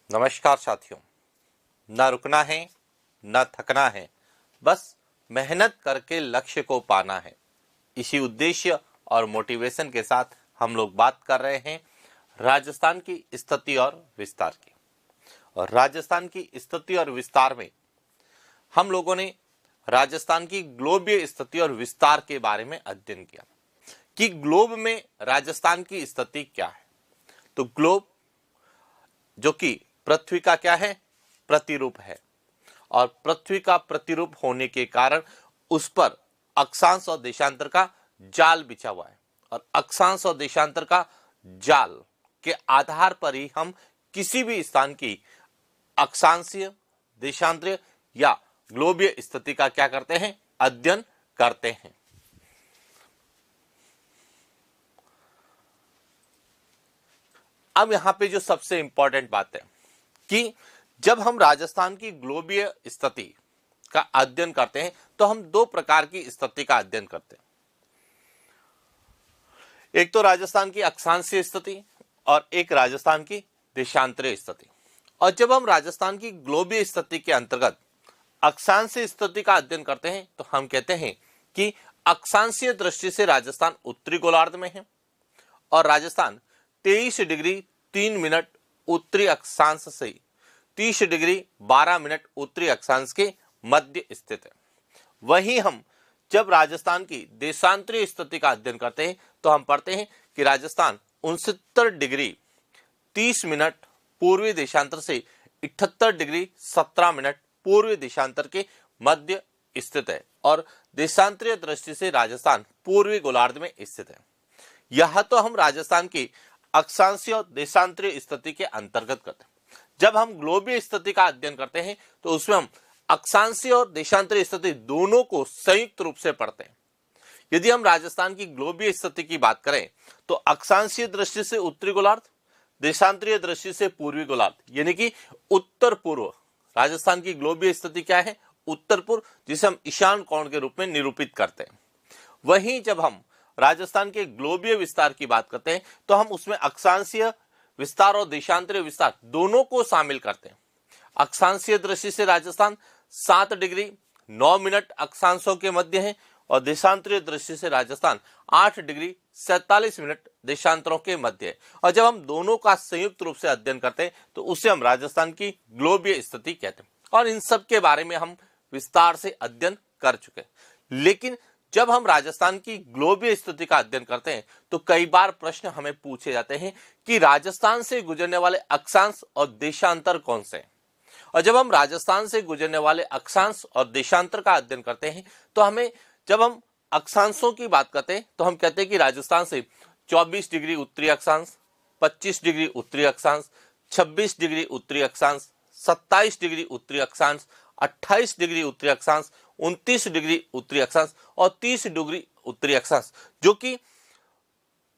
नमस्कार साथियों। न रुकना है न थकना है, बस मेहनत करके लक्ष्य को पाना है। इसी उद्देश्य और मोटिवेशन के साथ हम लोग बात कर रहे हैं राजस्थान की स्थिति और विस्तार की। और राजस्थान की स्थिति और विस्तार में हम लोगों ने राजस्थान की ग्लोबीय स्थिति और विस्तार के बारे में अध्ययन किया कि ग्लोब में राजस्थान की स्थिति क्या है। तो ग्लोब जो कि पृथ्वी का क्या है, प्रतिरूप है, और पृथ्वी का प्रतिरूप होने के कारण उस पर अक्षांश और देशांतर का जाल बिछा हुआ है। और अक्षांश और देशांतर का जाल के आधार पर ही हम किसी भी स्थान की अक्षांशीय, देशांतरीय या ग्लोबीय स्थिति का क्या करते हैं, अध्ययन करते हैं। अब यहां पे जो सबसे इंपॉर्टेंट बात है कि जब हम राजस्थान की ग्लोबीय स्थिति का अध्ययन करते हैं तो हम दो प्रकार की स्थिति का अध्ययन करते हैं। एक तो राजस्थान की अक्षांशीय स्थिति और एक राजस्थान की देशांतरीय स्थिति। और जब हम राजस्थान की ग्लोबीय स्थिति के अंतर्गत अक्षांशीय स्थिति का अध्ययन करते हैं तो हम कहते हैं कि अक्षांशीय दृष्टि से राजस्थान उत्तरी गोलार्ध में है और राजस्थान 23 डिग्री 3 मिनट उत्तरी अक्षांश से 30 डिग्री 12 मिनट उत्तरी अक्षांश के मध्य स्थित है। वहीं हम जब राजस्थान की देशांतरीय स्थिति का अध्ययन करते हैं तो हम पढ़ते हैं कि राजस्थान 69 डिग्री 30 मिनट पूर्वी देशांतर से 78 डिग्री 17 मिनट पूर्वी देशांतर के मध्य स्थित है और देशांतरीय दृष्टि से राजस्थान पूर्वी गोलार्ध में स्थित है। यह तो हम राजस्थान की अक्षांशीय और देशांतरीय स्थिति के अंतर्गत करते हैं। जब हम ग्लोबीय स्थिति का अध्ययन करते हैं तो उसमें हम अक्षांशीय और देशांतरीय स्थिति दोनों को संयुक्त रूप से पढ़ते हैं। यदि हम राजस्थान की ग्लोबीय स्थिति की बात करें तो अक्षांशीय दृष्टि से उत्तरी गोलार्ध, देशांतरीय दृष्टि से पूर्वी गोलार्ध यानी कि उत्तर पूर्व। राजस्थान की ग्लोबीय स्थिति क्या है, उत्तर पूर्व, जिसे हम ईशान कोण के रूप में निरूपित करते हैं। वहीं जब हम राजस्थान के ग्लोबीय विस्तार की बात करते हैं तो हम उसमें अक्षांशीय विस्तार और देशांतरीय विस्तार दोनों को शामिल करते हैं। अक्षांशीय दृष्टि से राजस्थान 7 डिग्री 9 मिनट अक्षांशों के मध्य है और देशांतरीय दृष्टि से राजस्थान 8 डिग्री 47 मिनट देशांतरों के मध्य है। और जब हम दोनों का संयुक्त रूप से अध्ययन करते हैं तो उसे हम राजस्थान की ग्लोबीय स्थिति कहते हैं। और इन सब के बारे में हम विस्तार से अध्ययन कर चुके हैं। लेकिन जब हम राजस्थान की ग्लोबीय स्थिति का अध्ययन करते हैं तो कई बार प्रश्न हमें पूछे जाते हैं कि राजस्थान से गुजरने वाले अक्षांश और देशांतर कौन से हैं। और जब हम राजस्थान से गुजरने वाले अक्षांश और देशांतर का अध्ययन करते हैं तो हमें, जब हम अक्षांशों की बात करते हैं तो हम कहते हैं कि राजस्थान से 24 डिग्री उत्तरी अक्षांश, 25 डिग्री उत्तरी अक्षांश, 26 डिग्री उत्तरी अक्षांश, 27 डिग्री उत्तरी अक्षांश, 28 डिग्री उत्तरी अक्षांश, 29 डिग्री उत्तरी अक्षांश और 30 डिग्री उत्तरी अक्षांश जो कि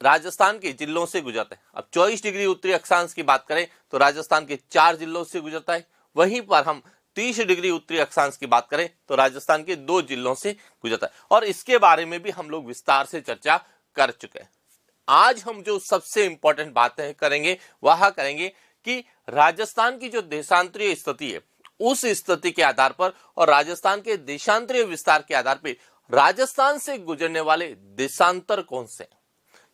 राजस्थान के जिलों से गुजरते हैं। अब 24 डिग्री उत्तरी अक्षांश की बात करें तो राजस्थान के 4 जिलों से गुजरता है। वहीं पर हम 30 डिग्री उत्तरी अक्षांश की बात करें तो राजस्थान के 2 जिलों से गुजरता है। और इसके बारे में भी हम लोग विस्तार से चर्चा कर चुके हैं। आज हम जो सबसे इंपॉर्टेंट बातें करेंगे वह करेंगे कि राजस्थान की जो देशांतरीय स्थिति है उस स्थिति के आधार पर और राजस्थान के देशांतरीय विस्तार के आधार पर राजस्थान से गुजरने वाले देशांतर कौन से।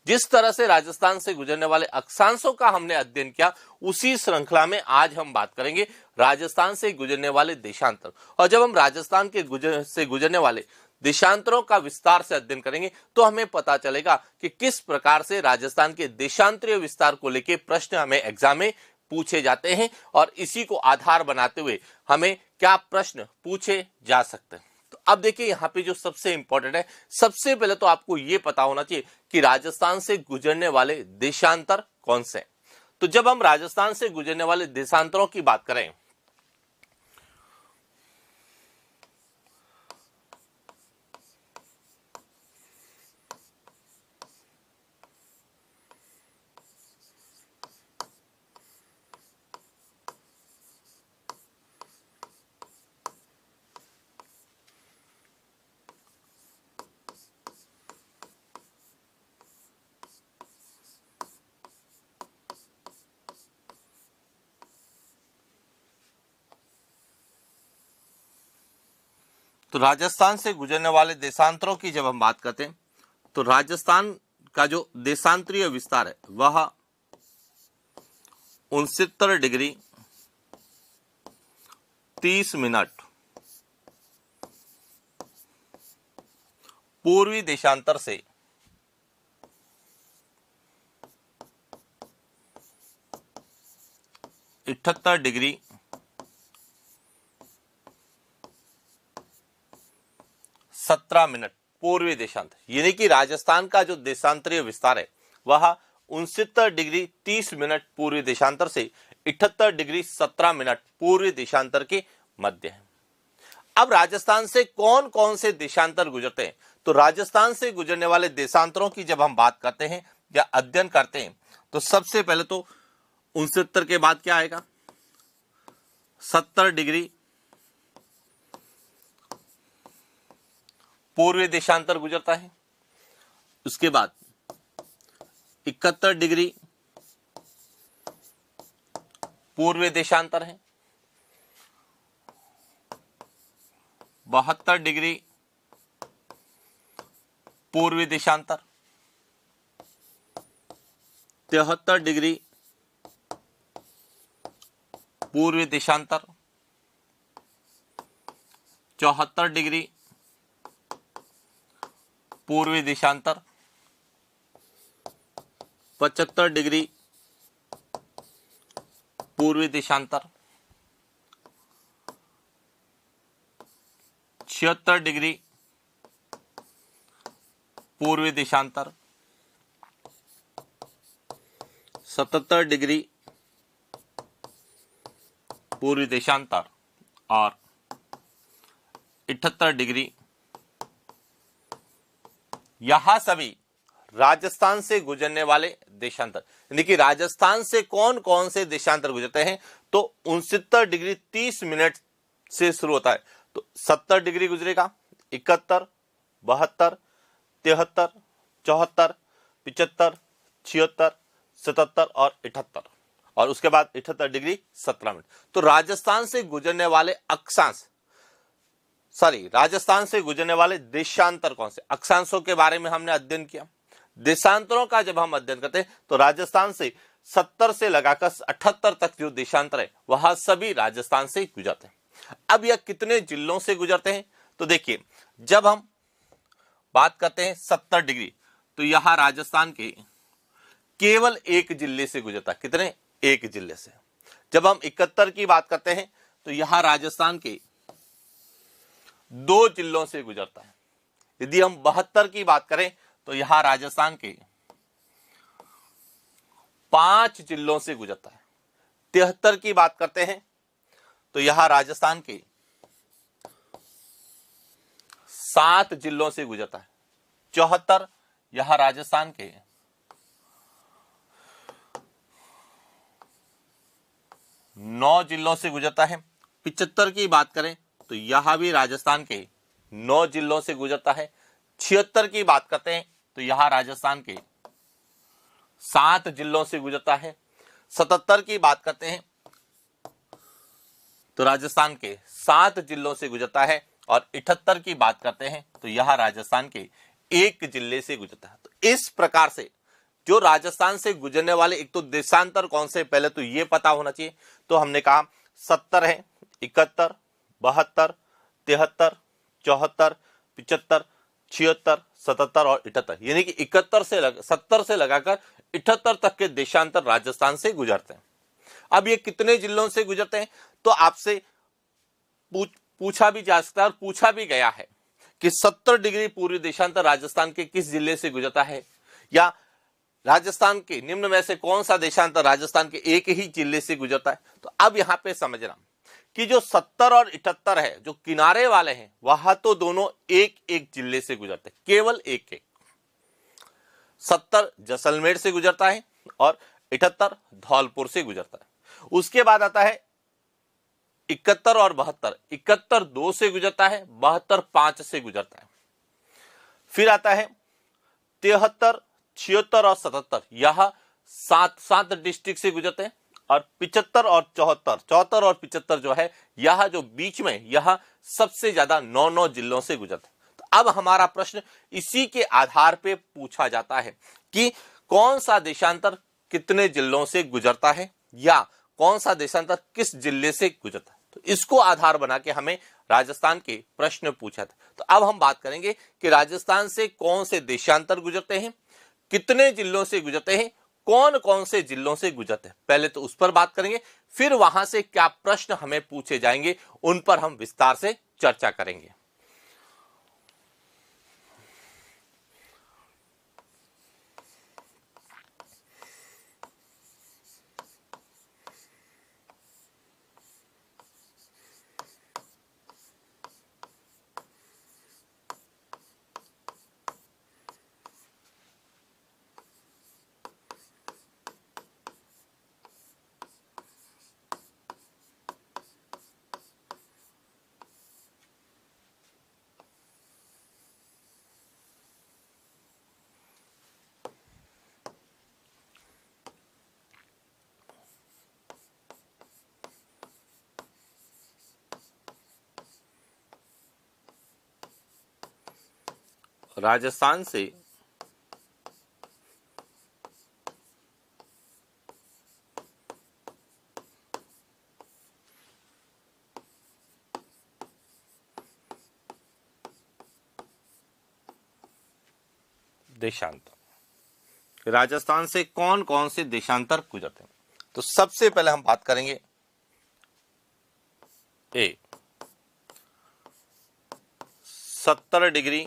जिस तरह से राजस्थान से गुजरने वाले अक्षांशों का हमने अध्ययन किया उसी श्रृंखला में आज हम बात करेंगे राजस्थान से गुजरने वाले देशांतर। और जब हम राजस्थान के गुजरने वाले देशांतरों का विस्तार से अध्ययन करेंगे तो हमें पता चलेगा कि किस प्रकार से राजस्थान के देशांतरीय विस्तार को लेकर प्रश्न हमें एग्जाम में पूछे जाते हैं और इसी को आधार बनाते हुए हमें क्या प्रश्न पूछे जा सकते हैं। तो अब देखिए यहाँ पे जो सबसे इंपॉर्टेंट है, सबसे पहले तो आपको ये पता होना चाहिए कि राजस्थान से गुजरने वाले देशांतर कौन से हैं। तो जब हम राजस्थान से गुजरने वाले देशांतरों की बात करें तो राजस्थान से गुजरने वाले देशांतरों की जब हम बात करते हैं तो राजस्थान का जो देशांतरीय विस्तार है वह 69 डिग्री 30 मिनट पूर्वी देशांतर से 78 डिग्री 17 मिनट पूर्वी देशांतर, यानी कि राजस्थान का जो देशांतरीय विस्तार है वह 69 डिग्री 30 मिनट पूर्वी देशांतर से 78 डिग्री 17 मिनट पूर्वी देशांतर के मध्य है। अब राजस्थान से कौन कौन से देशांतर गुजरते हैं, तो राजस्थान से गुजरने वाले देशांतरों की जब हम बात करते हैं या अध्ययन करते हैं तो सबसे पहले तो 69 के बाद क्या आएगा, 70 डिग्री पूर्वी देशांतर गुजरता है। उसके बाद 71 डिग्री पूर्वी देशांतर है। 72 डिग्री पूर्वी देशांतर। 73 डिग्री पूर्वी देशांतर। 74 डिग्री पूर्वी देशांतर। 75 डिग्री पूर्वी देशांतर। 76 डिग्री पूर्वी देशांतर। 77 डिग्री पूर्वी देशांतर और 78 डिग्री। यहां सभी राजस्थान से गुजरने वाले देशांतर, यानी कि राजस्थान से कौन कौन से देशांतर गुजरते हैं, तो 69 डिग्री 30 मिनट से शुरू होता है तो 70 डिग्री गुजरेगा, 71, 72, 73, 74, 75, 76, 77 और 78 और उसके बाद 78 डिग्री 17 मिनट। तो राजस्थान से गुजरने वाले राजस्थान से गुजरने वाले देशांतर कौन से, अक्षांशों के बारे में हमने अध्ययन किया। देशांतरों का जब हम अध्ययन करते हैं तो राजस्थान से 70 से लगाकर 78 तक जो देशांतर है वह सभी राजस्थान से गुजरते हैं। अब यह कितने जिलों से गुजरते हैं, तो देखिए जब हम बात करते हैं 70 डिग्री तो यहां राजस्थान के केवल एक जिले से गुजरता है। कितने, एक जिले से। जब हम 71 की बात करते हैं तो यहां राजस्थान के 2 जिलों से गुजरता है। यदि हम 72 की बात करें तो यहां राजस्थान के 5 जिलों से गुजरता है। 73 की बात करते हैं तो यहां राजस्थान के 7 जिलों से गुजरता है। 74 यहां राजस्थान के 9 जिलों से गुजरता है। 75 की बात करें तो यहां भी राजस्थान के 9 जिलों से गुजरता है। 76 की बात करते हैं तो यहां राजस्थान के 7 जिलों से गुजरता है। 77 की बात करते हैं तो राजस्थान के 7 जिलों से गुजरता है और 78 की बात करते हैं तो यहां राजस्थान के 1 जिले से गुजरता है। तो इस प्रकार से जो राजस्थान से गुजरने वाले एक तो देशांतर कौन से, पहले तो ये पता होना चाहिए। तो हमने कहा 70 है, 71, 72, 73, 74, 75, 76, 77 और 78, यानी कि 70 से लगाकर 78 तक के देशांतर राजस्थान से गुजरते हैं। अब ये कितने जिलों से गुजरते हैं, तो आपसे पूछा भी जा सकता है और पूछा भी गया है कि 70 डिग्री पूर्वी देशांतर राजस्थान के किस जिले से गुजरता है, या राजस्थान के निम्न में से कौन सा देशांतर राजस्थान के एक ही जिले से गुजरता है। तो अब यहां पे समझना कि जो 70 और 78 है, जो किनारे वाले हैं, वहां तो दोनों एक एक जिले से गुजरते हैं, केवल एक एक। 70 जैसलमेर से गुजरता है और 78 धौलपुर से गुजरता है। उसके बाद आता है 71 और 72। 71 2 से गुजरता है, 72 5 से गुजरता है। फिर आता है 73, 76 और 77, यह 7 डिस्ट्रिक्ट से गुजरते हैं। और 75 और 74 और 75 जो है, यह जो बीच में, यह सबसे ज्यादा 9 जिलों से गुजरता है। तो अब हमारा प्रश्न इसी के आधार पे पूछा जाता है कि कौन सा देशांतर कितने जिलों से गुजरता है या कौन सा देशांतर किस जिले से गुजरता है। तो इसको आधार बना के हमें राजस्थान के प्रश्न पूछा था। तो अब हम बात करेंगे कि राजस्थान से कौन से देशांतर गुजरते हैं, कितने जिलों से गुजरते हैं, कौन कौन से जिलों से गुजरते हैं। पहले तो उस पर बात करेंगे, फिर वहां से क्या प्रश्न हमें पूछे जाएंगे उन पर हम विस्तार से चर्चा करेंगे। राजस्थान से देशांतर, राजस्थान से कौन कौन से देशांतर गुजरते हैं। तो सबसे पहले हम बात करेंगे ए 70 डिग्री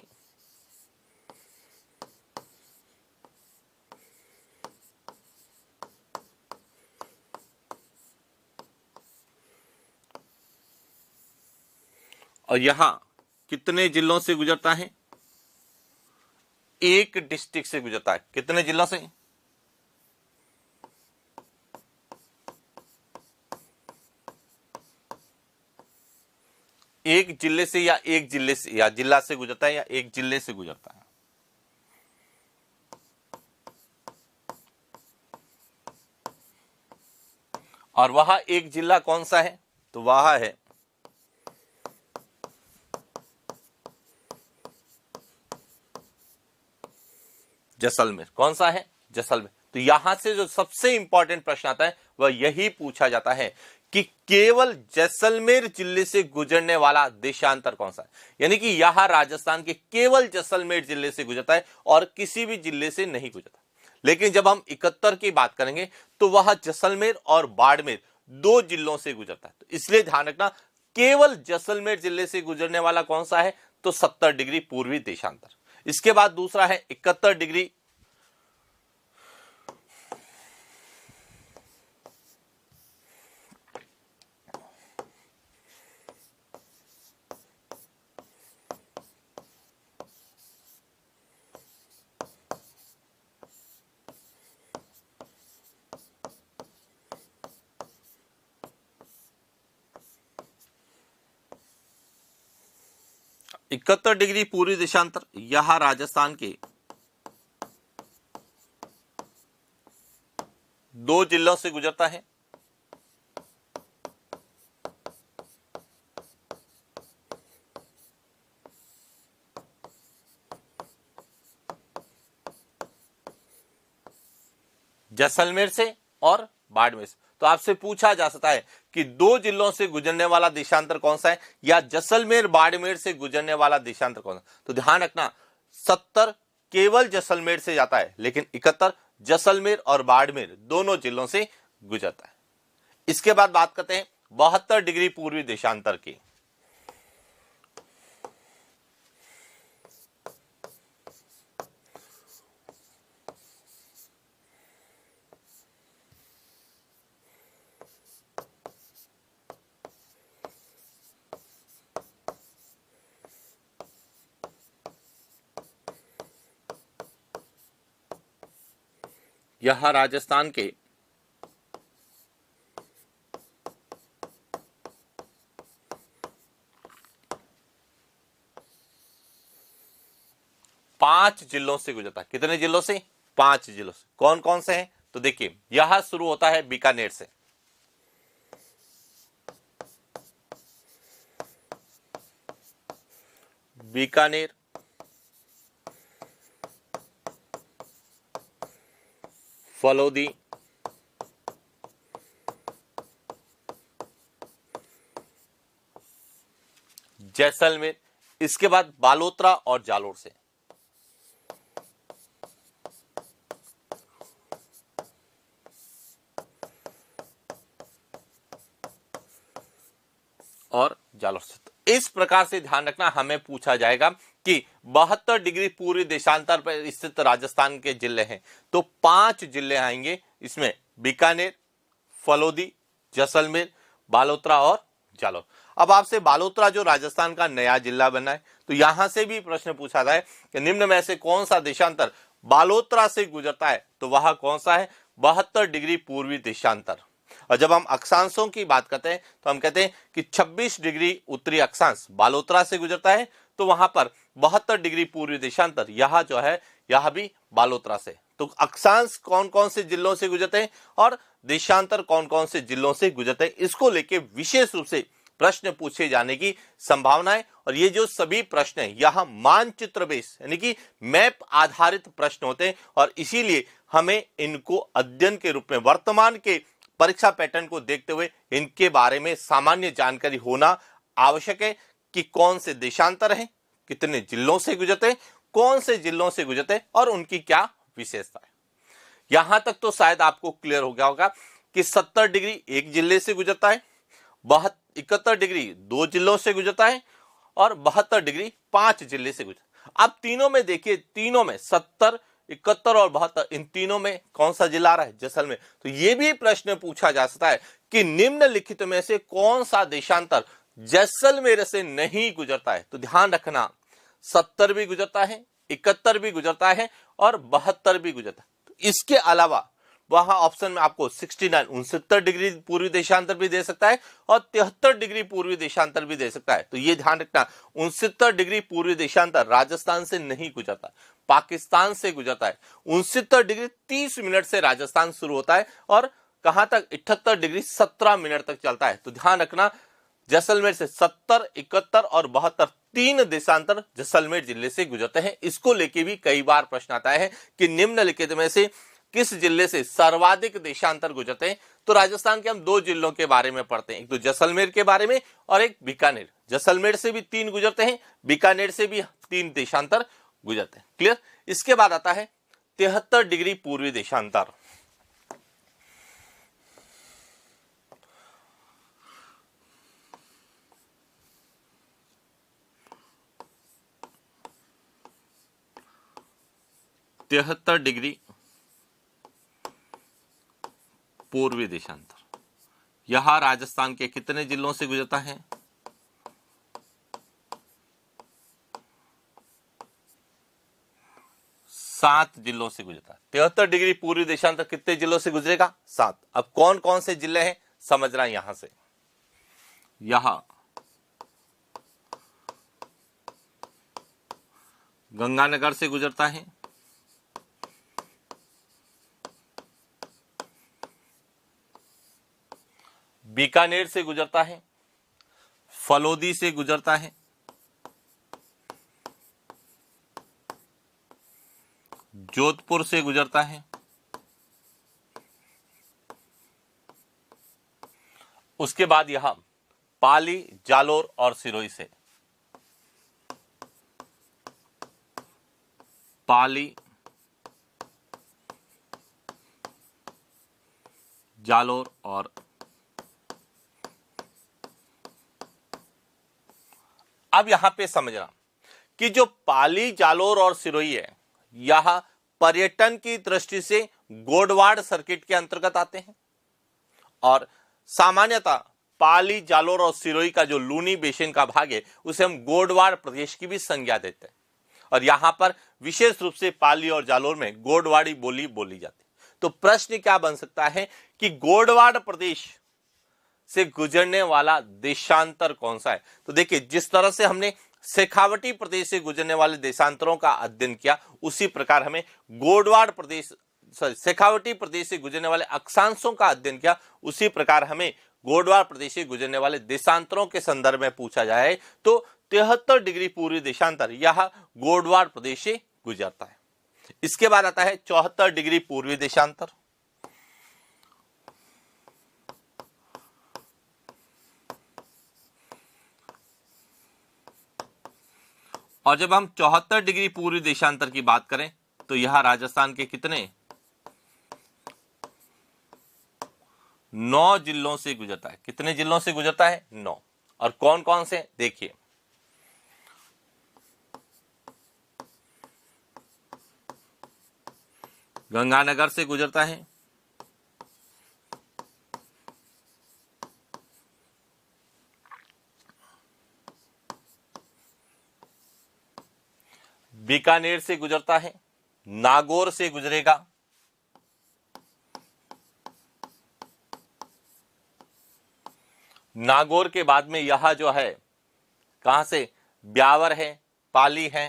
और यहां कितने जिलों से गुजरता है, एक डिस्ट्रिक्ट से गुजरता है। कितने जिलों से, एक जिले से या एक जिले से या जिला से गुजरता है या एक जिले से गुजरता है। और वह एक जिला कौन सा है, तो वह है जैसलमेर। कौन सा है, जैसलमेर। तो यहां से जो सबसे इंपॉर्टेंट प्रश्न आता है वह यही पूछा जाता है कि केवल जैसलमेर जिले से गुजरने वाला देशांतर कौन सा है। यानी कि यह राजस्थान के केवल जैसलमेर जिले से गुजरता है और किसी भी जिले से नहीं गुजरता। लेकिन जब हम 71 की बात करेंगे तो वह जैसलमेर और बाड़मेर 2 जिलों से गुजरता है। तो इसलिए ध्यान रखना, केवल जैसलमेर जिले से गुजरने वाला कौन सा है, तो 70 डिग्री पूर्वी देशांतर। इसके बाद दूसरा है 71 डिग्री पूर्वी देशांतर। यह राजस्थान के 2 जिलों से गुजरता है। जैसलमेर से और बाड़मेर से। तो आपसे पूछा जा सकता है कि 2 जिलों से गुजरने वाला देशांतर कौन सा है या जैसलमेर बाड़मेर से गुजरने वाला देशांतर कौन सा। तो ध्यान रखना, 70 केवल जैसलमेर से जाता है, लेकिन 71 जैसलमेर और बाड़मेर दोनों जिलों से गुजरता है। इसके बाद बात करते हैं 72 डिग्री पूर्वी देशांतर की। यह राजस्थान के 5 जिलों से गुजरता है। कितने जिलों से, 5 जिलों से। कौन कौन से हैं, तो देखिए यह शुरू होता है बीकानेर से, बीकानेर, फलोदी, जैसलमेर, इसके बाद बालोतरा और जालोर से। और जालोर से। तो इस प्रकार से ध्यान रखना, हमें पूछा जाएगा कि 72 डिग्री पूर्वी देशांतर पर स्थित राजस्थान के जिले हैं, तो 5 जिले आएंगे इसमें, बीकानेर, फलोदी, जैसलमेर, बालोतरा और जालोर। अब आपसे बालोतरा जो राजस्थान का नया जिला बना है, तो यहां से भी प्रश्न पूछा जाए कि निम्न में से कौन सा देशांतर बालोतरा से गुजरता है, तो वह कौन सा है, 72 डिग्री पूर्वी देशांतर। और जब हम अक्षांशों की बात करते हैं तो हम कहते हैं कि 26 डिग्री उत्तरी अक्षांश बालोतरा से गुजरता है, तो वहां पर 72 डिग्री पूर्वी देशांतर यह जो है यह भी बालोतरा से। तो अक्षांश कौन कौन से जिलों से गुजरते हैं और देशांतर कौन कौन से जिलों से गुजरते हैं, इसको लेके विशेष रूप से प्रश्न पूछे जाने की संभावना है। और ये जो सभी प्रश्न है यह मानचित्र बेस यानी कि मैप आधारित प्रश्न होते हैं, और इसीलिए हमें इनको अध्ययन के रूप में वर्तमान के परीक्षा पैटर्न को देखते हुए इनके बारे में सामान्य जानकारी होना आवश्यक है कि कौन से देशांतर हैं, कितने जिलों से गुजरते हैं, कौन से जिलों से गुजरते हैं और उनकी क्या विशेषता है। यहां तक तो शायद आपको क्लियर हो गया होगा कि 70 डिग्री एक जिले से गुजरता है, 71 डिग्री 2 जिलों से गुजरता है और 72 डिग्री 5 जिले से गुजरता है। अब तीनों में देखिए, तीनों में 70, 71 और 72, इन तीनों में कौन सा जिला आ रहा है, जैसलमेर। तो यह भी प्रश्न पूछा जा सकता है कि निम्नलिखित में से कौन सा देशांतर जैसलमेर से नहीं गुजरता है। तो ध्यान रखना, 70 भी गुजरता है, 71 भी गुजरता है और 72 भी गुजरता है। तो इसके अलावा वहां ऑप्शन में आपको 69 डिग्री पूर्वी देशांतर भी दे सकता है और 73 डिग्री पूर्वी देशांतर भी दे सकता है। तो ये ध्यान रखना, 69 डिग्री पूर्वी देशांतर राजस्थान से नहीं गुजरता, पाकिस्तान से गुजरता है। 69 डिग्री 30 मिनट से राजस्थान शुरू होता है और कहां तक, 78 डिग्री 17 मिनट तक चलता है। तो ध्यान रखना, जैसलमेर से 70, 71 और 72 तीन देशांतर जैसलमेर जिले से गुजरते हैं। इसको लेके भी कई बार प्रश्न आता है कि निम्नलिखित में से किस जिले से सर्वाधिक देशांतर गुजरते हैं। तो राजस्थान के हम 2 जिलों के बारे में पढ़ते हैं, एक तो जैसलमेर के बारे में और एक बीकानेर। जैसलमेर से भी 3 गुजरते हैं, बीकानेर से भी 3 देशांतर गुजरते हैं। क्लियर। इसके बाद आता है 73 डिग्री पूर्वी देशांतर। डिग्री पूर्वी देशांतर यह राजस्थान के कितने जिलों से गुजरता है, 7 जिलों से गुजरता है। 73 डिग्री पूर्वी देशांतर कितने जिलों से गुजरेगा, 7। अब कौन कौन से जिले हैं समझना, यहां से यहां गंगानगर से गुजरता है, बीकानेर से गुजरता है, फलोदी से गुजरता है, जोधपुर से गुजरता है, उसके बाद यहां पाली, जालोर और सिरोही से, पाली, जालोर और अब यहां पे समझना कि जो पाली, जालोर और सिरोही है यह पर्यटन की दृष्टि से गोडवाड़ सर्किट के अंतर्गत आते हैं और सामान्यतः पाली, जालोर और सिरोही का जो लूनी बेसिन का भाग है उसे हम गोडवाड़ प्रदेश की भी संज्ञा देते हैं और यहां पर विशेष रूप से पाली और जालोर में गोडवाड़ी बोली बोली जाती है। तो प्रश्न क्या बन सकता है कि गोडवाड़ प्रदेश से गुजरने वाला देशांतर कौन सा है। तो देखिए, जिस तरह से हमने शेखावटी प्रदेश से गुजरने वाले देशांतरों का अध्ययन किया उसी प्रकार हमें गोडवाड़ प्रदेश शेखावटी प्रदेश से गुजरने वाले अक्षांशों का अध्ययन किया, उसी प्रकार हमें गोडवाड़ प्रदेश से गुजरने वाले देशांतरों के संदर्भ में पूछा जाए तो 73 डिग्री पूर्वी देशांतर यह गोडवाड़ प्रदेश से गुजरता है। इसके बाद आता है 74 डिग्री पूर्वी देशांतर। और जब हम 74 डिग्री पूर्वी देशांतर की बात करें तो यह राजस्थान के कितने 9 जिलों से गुजरता है। कितने जिलों से गुजरता है? 9। और कौन कौन से? देखिए, गंगानगर से गुजरता है, बीकानेर से गुजरता है, नागौर से गुजरेगा, नागौर के बाद में यह जो है कहां से ब्यावर है, पाली है,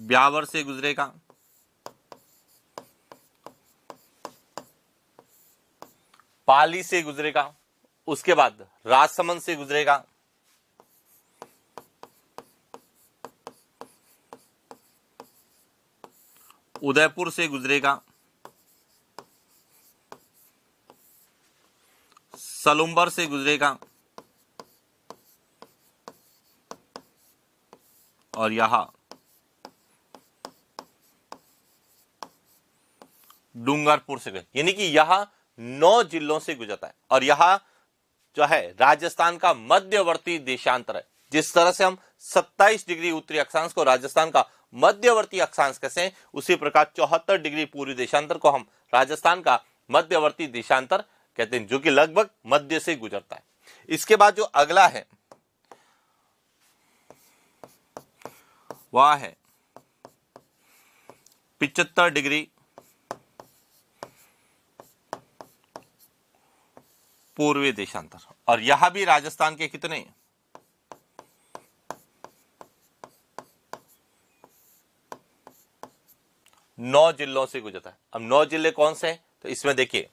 ब्यावर से गुजरेगा, पाली से गुजरेगा, उसके बाद राजसमंद से गुजरेगा, उदयपुर से गुजरेगा, सलुम्बर से गुजरेगा और यहां डूंगरपुर से, यानी कि यह 9 जिलों से गुजरता है। और यह जो है राजस्थान का मध्यवर्ती देशांतर है। जिस तरह से हम 27 डिग्री उत्तरी अक्षांश को राजस्थान का मध्यवर्ती अक्षांश कहते हैं, उसी प्रकार 74 डिग्री पूर्वी देशांतर को हम राजस्थान का मध्यवर्ती देशांतर कहते हैं, जो कि लगभग मध्य से गुजरता है। इसके बाद जो अगला है वह है 75 डिग्री पूर्वी देशांतर। और यह भी राजस्थान के कितने 9 जिलों से गुजरता है। अब 9 जिले कौन से हैं? तो इसमें देखिए,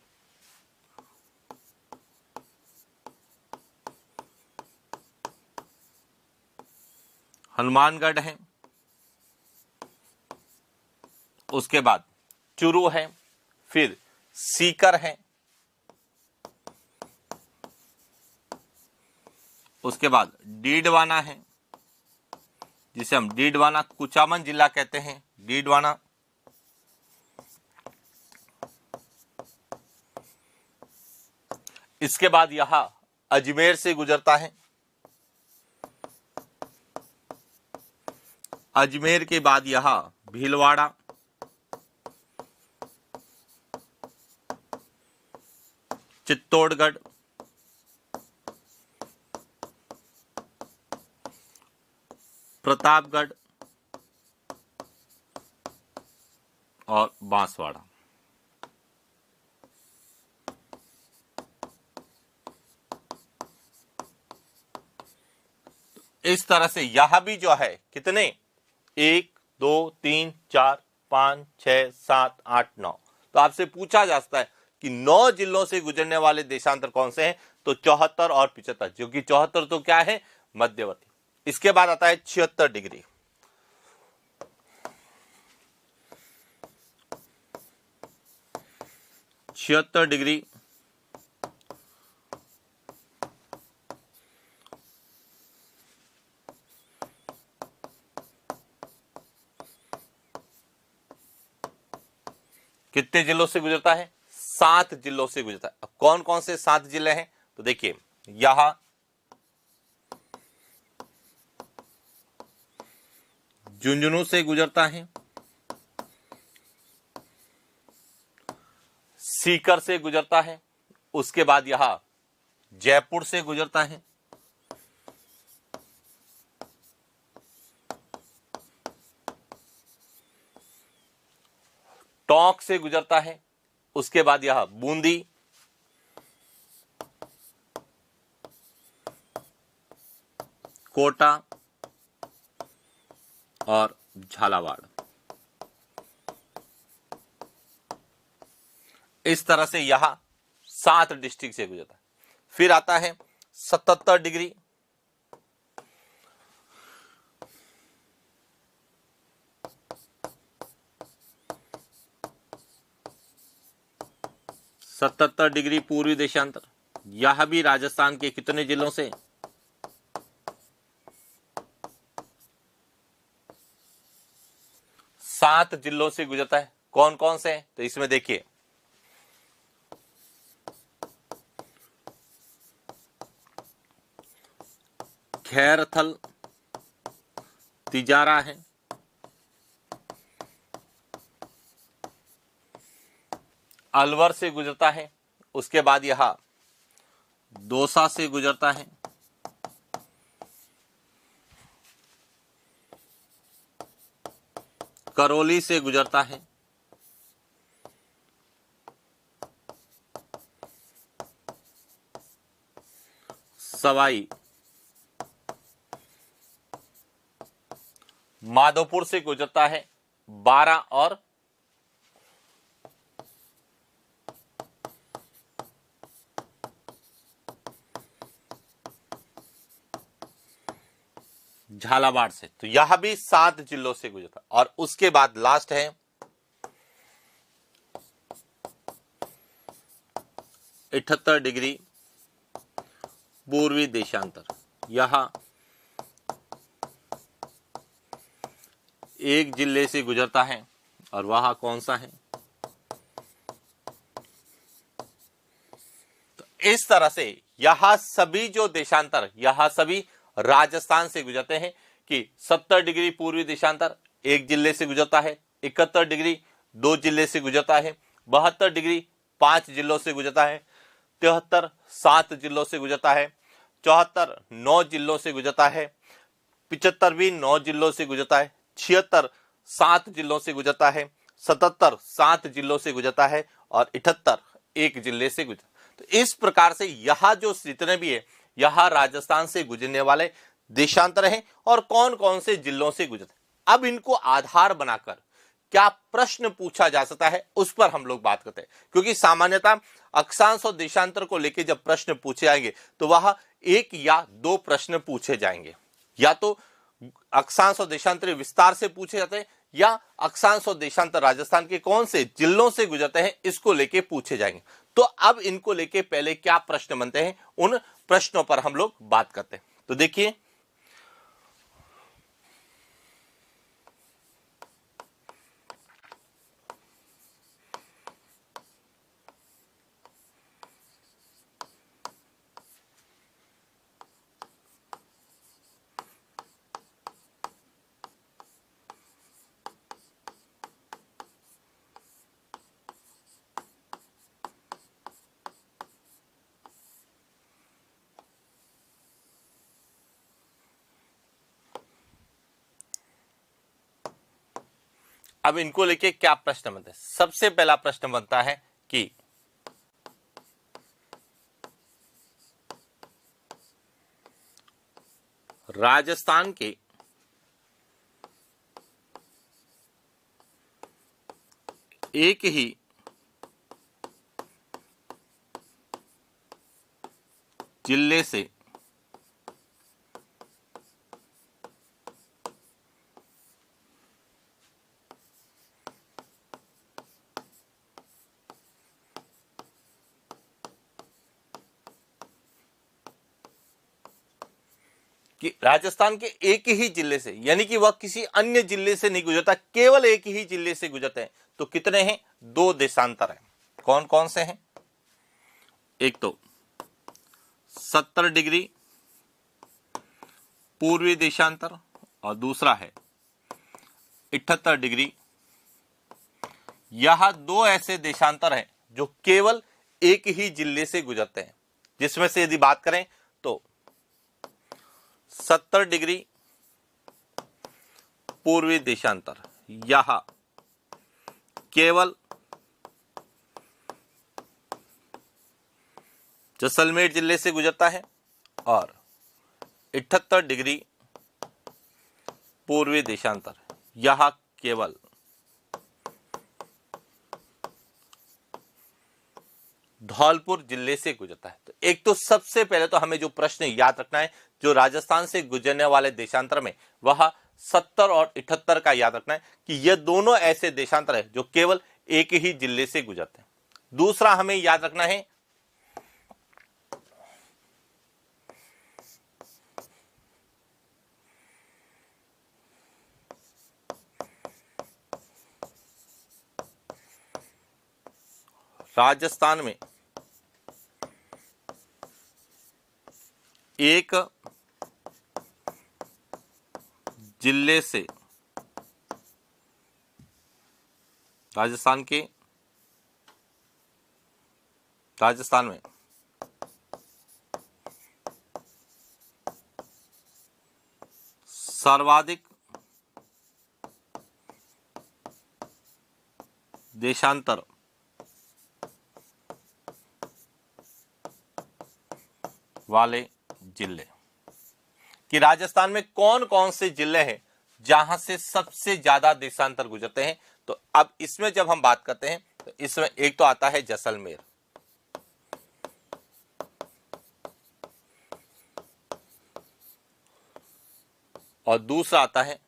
हनुमानगढ़ है, उसके बाद चूरू है, फिर सीकर है, उसके बाद डीडवाना है, जिसे हम डीडवाना कुचामन जिला कहते हैं, डीडवाना, इसके बाद यहां अजमेर से गुजरता है, अजमेर के बाद यहां भीलवाड़ा, चित्तौड़गढ़, प्रतापगढ़ और बांसवाड़ा। इस तरह से यह भी जो है कितने 1 2 3 4 5 6 7 8 9, तो आपसे पूछा जा सकता है कि 9 जिलों से गुजरने वाले देशांतर कौन से हैं? तो 74 और 75, जो कि 74 तो क्या है मध्यवर्ती। इसके बाद आता है 76 डिग्री। छिहत्तर डिग्री कितने जिलों से गुजरता है? 7 जिलों से गुजरता है। अब कौन कौन से 7 जिले हैं? तो देखिए, यहां झुंझुनू से गुजरता है, सीकर से गुजरता है, उसके बाद यहां जयपुर से गुजरता है, टोंक से गुजरता है, उसके बाद यह बूंदी, कोटा और झालावाड़। इस तरह से यहां 7 डिस्ट्रिक्ट से गुजरता है। फिर आता है 77 डिग्री, 77 डिग्री पूर्वी देशांतर, यह भी राजस्थान के कितने जिलों से? 7 जिलों से गुजरता है। कौन कौन से हैं? तो इसमें देखिए, खैरथल, तिजारा है, अलवर से गुजरता है, उसके बाद यह दौसा से गुजरता है, करौली से गुजरता है, सवाई माधोपुर से गुजरता है, 12 और झालावाड़ से। तो यह भी 7 जिलों से गुजरता है। और उसके बाद लास्ट है 78 डिग्री पूर्वी देशांतर, यह एक जिले से गुजरता है, और वह कौन सा है? तो इस तरह से यह सभी जो देशांतर, यह सभी राजस्थान से गुजरते हैं कि 70 डिग्री पूर्वी देशांतर एक जिले से गुजरता है, 71 डिग्री 2 जिले से गुजरता है, 72 डिग्री 5 जिलों से गुजरता है, 73 7 जिलों से गुजरता है, 74 9 जिलों से गुजरता है, 75 भी 9 जिलों से गुजरता है, 76 7 जिलों से गुजरता है, 77 7 जिलों से गुजरता है, और 78 एक जिले से गुजरता है। तो इस प्रकार से यह जो जितने भी है, यह राजस्थान से गुजरने वाले देशांतर हैं और कौन कौन से जिलों से गुजरते हैं। अब इनको आधार बनाकर क्या प्रश्न पूछा जा सकता है, उस पर हम लोग बात करते हैं। क्योंकि सामान्यतः अक्षांश और देशांतर को लेकर जब प्रश्न पूछे जाएंगे तो वह 1 या 2 प्रश्न पूछे जाएंगे। या तो अक्षांश और देशांतर विस्तार से पूछे जाते हैं, या अक्षांश और देशांतर राजस्थान के कौन से जिलों से गुजरते हैं इसको लेके पूछे जाएंगे। तो अब इनको लेके पहले क्या प्रश्न बनते हैं, उन प्रश्नों पर हम लोग बात करते हैं। तो देखिए, अब इनको लेके क्या प्रश्न बनते हैं। सबसे पहला प्रश्न बनता है कि राजस्थान के एक ही जिले से कि राजस्थान के एक ही जिले से, यानी कि वह किसी अन्य जिले से नहीं गुजरता, केवल एक ही जिले से गुजरते हैं। तो कितने हैं? 2 देशांतर हैं। कौन कौन से हैं? एक तो 70 डिग्री पूर्वी देशांतर, और दूसरा है 78 डिग्री। यह 2 ऐसे देशांतर हैं जो केवल एक ही जिले से गुजरते हैं। जिसमें से यदि बात करें तो 70 डिग्री पूर्वी देशांतर, यह केवल जैसलमेर जिले से गुजरता है, और 78 डिग्री पूर्वी देशांतर, यह केवल धौलपुर जिले से गुजरता है। तो एक तो सबसे पहले तो हमें जो प्रश्न याद रखना है, जो राजस्थान से गुजरने वाले देशांतर में, वह 70 और 78 का याद रखना है कि ये दोनों ऐसे देशांतर है जो केवल एक ही जिले से गुजरते हैं। दूसरा हमें याद रखना है राजस्थान में एक जिले से राजस्थान में सर्वाधिक देशांतर वाले जिले, कि राजस्थान में कौन कौन से जिले हैं जहां से सबसे ज्यादा देशांतर गुजरते हैं। तो अब इसमें जब हम बात करते हैं तो इसमें एक तो आता है जैसलमेर, और दूसरा आता है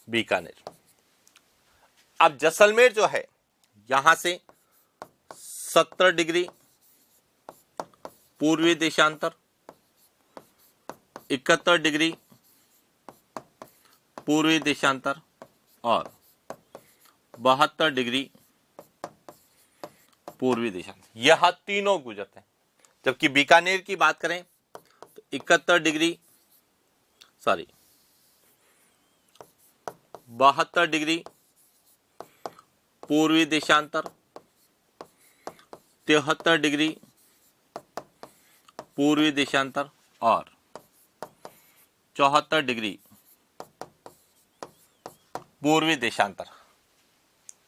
बीकानेर। अब जैसलमेर जो है यहां से 70 डिग्री पूर्वी देशांतर, 71 डिग्री पूर्वी देशांतर और 72 डिग्री पूर्वी देशांतर, यह तीनों गुजरते हैं। जबकि बीकानेर की बात करें तो 72 डिग्री पूर्वी देशांतर, 73 डिग्री पूर्वी देशांतर और 74 डिग्री पूर्वी देशांतर।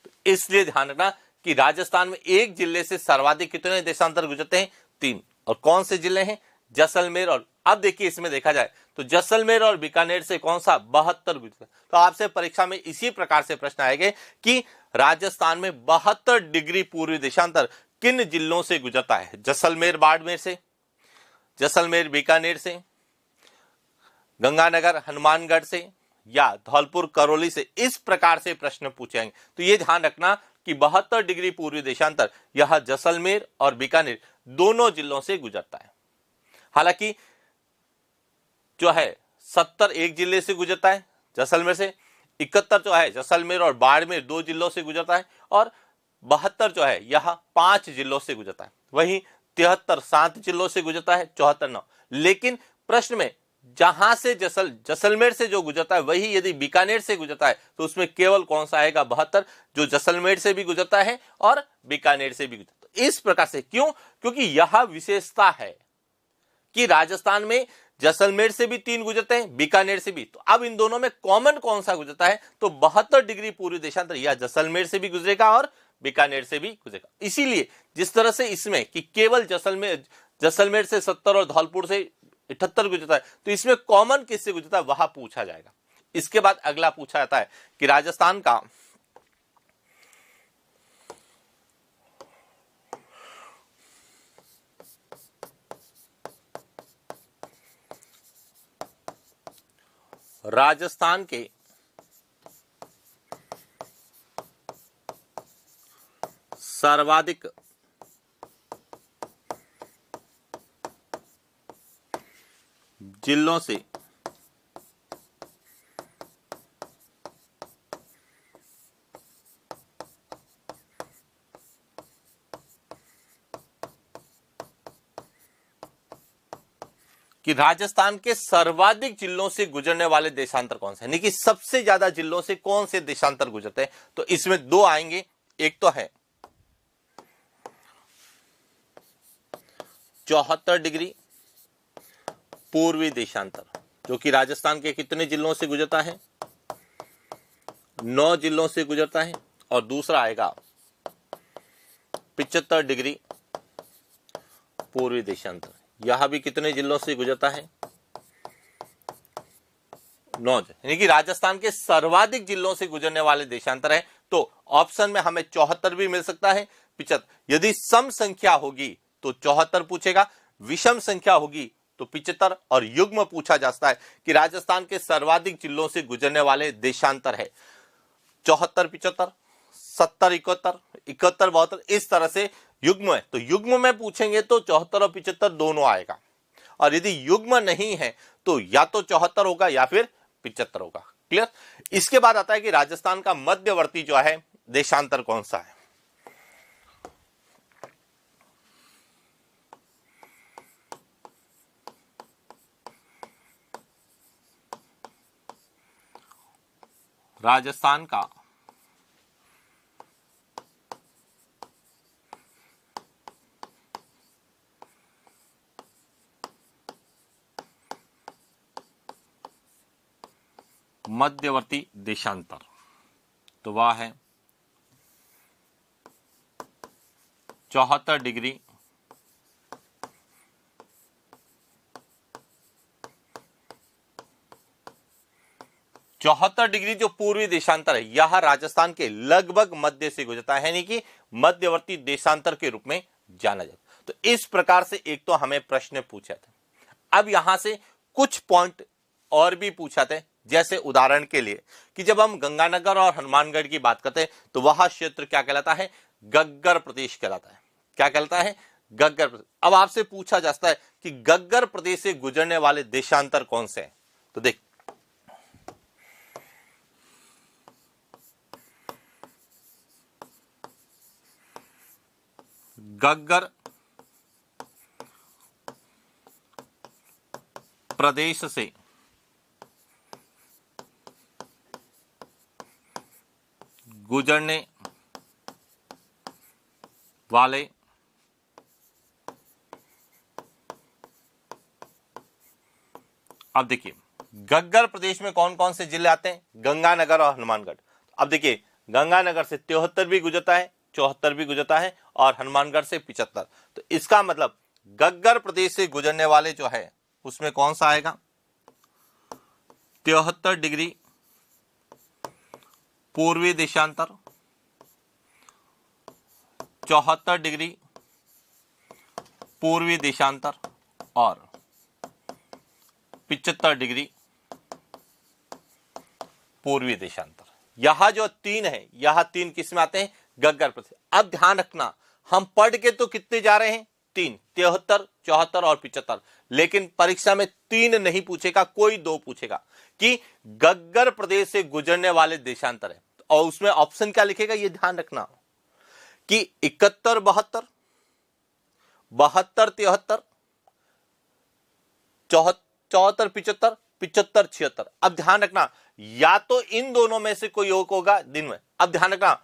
तो इसलिए ध्यान रखना कि राजस्थान में एक जिले से सर्वाधिक कितने देशांतर गुजरते हैं? 3। और कौन से जिले हैं? जैसलमेर और, अब देखिए इसमें देखा जाए तो जैसलमेर और बीकानेर से कौन सा 72 गुजरता है। तो आपसे परीक्षा में इसी प्रकार से प्रश्न आएंगे कि राजस्थान में 72 डिग्री पूर्वी देशांतर किन जिलों से गुजरता है? जैसलमेर बाड़मेर से, जैसलमेर बीकानेर से, गंगानगर हनुमानगढ़ से या धौलपुर करौली से। इस प्रकार से प्रश्न पूछे जाएंगे। तो ये ध्यान रखना कि 72 डिग्री पूर्वी देशांतर यह जैसलमेर और बीकानेर दोनों जिलों से गुजरता है। हालांकि जो है 70 एक जिले से गुजरता है जैसलमेर से, 71 जो है जैसलमेर और बाड़मेर 2 जिलों से गुजरता है और 72 जो है यह 5 जिलों से गुजरता है। वहीं 73 7 जिलों से गुजरता है, 74 9। लेकिन प्रश्न में जहां से जैसलमेर से जो गुजरता है वही यदि बीकानेर से गुजरता है तो उसमें केवल कौन सा आएगा? 72, जो जैसलमेर से भी गुजरता है और बीकानेर से भी गुजरता है। इस प्रकार से क्यों? क्योंकि यह विशेषता है कि राजस्थान में जैसलमेर से भी 3 गुजरते हैं, बीकानेर से भी। तो अब इन दोनों में कॉमन कौन सा गुजरता है? तो 72 डिग्री पूर्वी देशांतर या जैसलमेर से भी गुजरेगा और बीकानेर से भी गुजरेगा। इसीलिए जिस तरह से इसमें कि केवल जैसलमेर से 70 और धौलपुर से 78 गुजरता है, तो इसमें कॉमन किससे गुजरता है वह पूछा जाएगा। इसके बाद अगला पूछा जाता है कि राजस्थान का राजस्थान के सर्वाधिक जिलों से कि राजस्थान के सर्वाधिक जिलों से गुजरने वाले देशांतर कौन से हैं, यानी कि सबसे ज्यादा जिलों से कौन से देशांतर गुजरते हैं। तो इसमें 2 आएंगे। एक तो है 74 डिग्री पूर्वी देशांतर, जो कि राजस्थान के कितने जिलों से गुजरता है? 9 जिलों से गुजरता है। और दूसरा आएगा 75 डिग्री पूर्वी देशांतर, यह भी कितने जिलों से गुजरता है? 9, यानी कि राजस्थान के सर्वाधिक जिलों से गुजरने वाले देशांतर है। तो ऑप्शन में हमें 74 भी मिल सकता है, 75। यदि सम संख्या होगी तो 74 पूछेगा, विषम संख्या होगी तो 75 और युग्म पूछा जा सकता है कि राजस्थान के सर्वाधिक जिलों से गुजरने वाले देशांतर है। 74 75, 70 71, 71 72, इस तरह से युग्म है। तो युग्म में पूछेंगे तो 74 और 75 दोनों आएगा, और यदि युग्म नहीं है तो या तो 74 होगा या फिर 75 होगा। क्लियर। इसके बाद आता है कि राजस्थान का मध्यवर्ती जो है देशांतर कौन सा है। राजस्थान का मध्यवर्ती देशांतर तो वह है 74 डिग्री 74 डिग्री जो पूर्वी देशांतर है, यह राजस्थान के लगभग मध्य से गुजरता है, यानी कि मध्यवर्ती देशांतर के रूप में जाना जाता। तो इस प्रकार से एक तो हमें प्रश्न पूछा था। अब यहां से कुछ पॉइंट और भी पूछा था, जैसे उदाहरण के लिए कि जब हम गंगानगर और हनुमानगढ़ की बात करते हैं तो वह क्षेत्र क्या कहलाता है, गग्गर प्रदेश कहलाता है। क्या कहलाता है, गग्गर प्रदेश। अब आपसे पूछा जाता है कि गग्गर प्रदेश से गुजरने वाले देशांतर कौन से हैं, तो देख गग्गर प्रदेश से गुजरने वाले अब देखिए गग्गर प्रदेश में कौन कौन से जिले आते हैं, गंगानगर और हनुमानगढ़। अब देखिए गंगानगर से 73 भी गुजरता है, 74 भी गुजरता है, और हनुमानगढ़ से 75। तो इसका मतलब गग्गर प्रदेश से गुजरने वाले जो है उसमें कौन सा आएगा, 73 डिग्री पूर्वी देशांतर, 74 डिग्री पूर्वी देशांतर और 75 डिग्री पूर्वी देशांतर। यह जो तीन है, यह तीन किस में आते हैं, गग्गर प्रदेश। अब ध्यान रखना, हम पढ़ के तो कितने जा रहे हैं, तीन, 73 74 और 75, लेकिन परीक्षा में तीन नहीं पूछेगा, कोई दो पूछेगा कि गग्गर प्रदेश से गुजरने वाले देशांतर है, और उसमें ऑप्शन क्या लिखेगा ये ध्यान रखना कि 71 72, 72 73, 74 75, 75 76। अब ध्यान रखना या तो इन दोनों में से कोई एक होगा दिन में। अब ध्यान रखना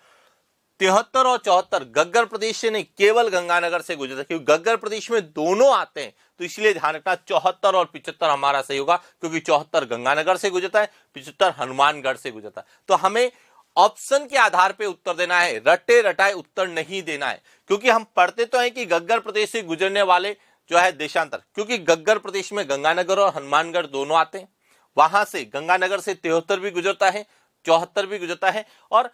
73 और 74 गग्गर प्रदेश से नहीं, केवल गंगानगर से गुजरता है, क्योंकि गग्गर प्रदेश में दोनों आते हैं, तो इसलिए ध्यान रखना 74 और 75 हमारा सही होगा, क्योंकि 74 गंगानगर से गुजरता है, 75 हनुमानगढ़ से गुजरता है। तो हमें ऑप्शन के आधार पे उत्तर देना है, रटे रटाए उत्तर नहीं देना है, क्योंकि हम पढ़ते तो हैं कि गग्गर प्रदेश से गुजरने वाले जो है देशांतर, क्योंकि गग्गर प्रदेश में गंगानगर और हनुमानगढ़ दोनों आते हैं, वहां से गंगानगर से 73 भी गुजरता है, 74 भी गुजरता है, और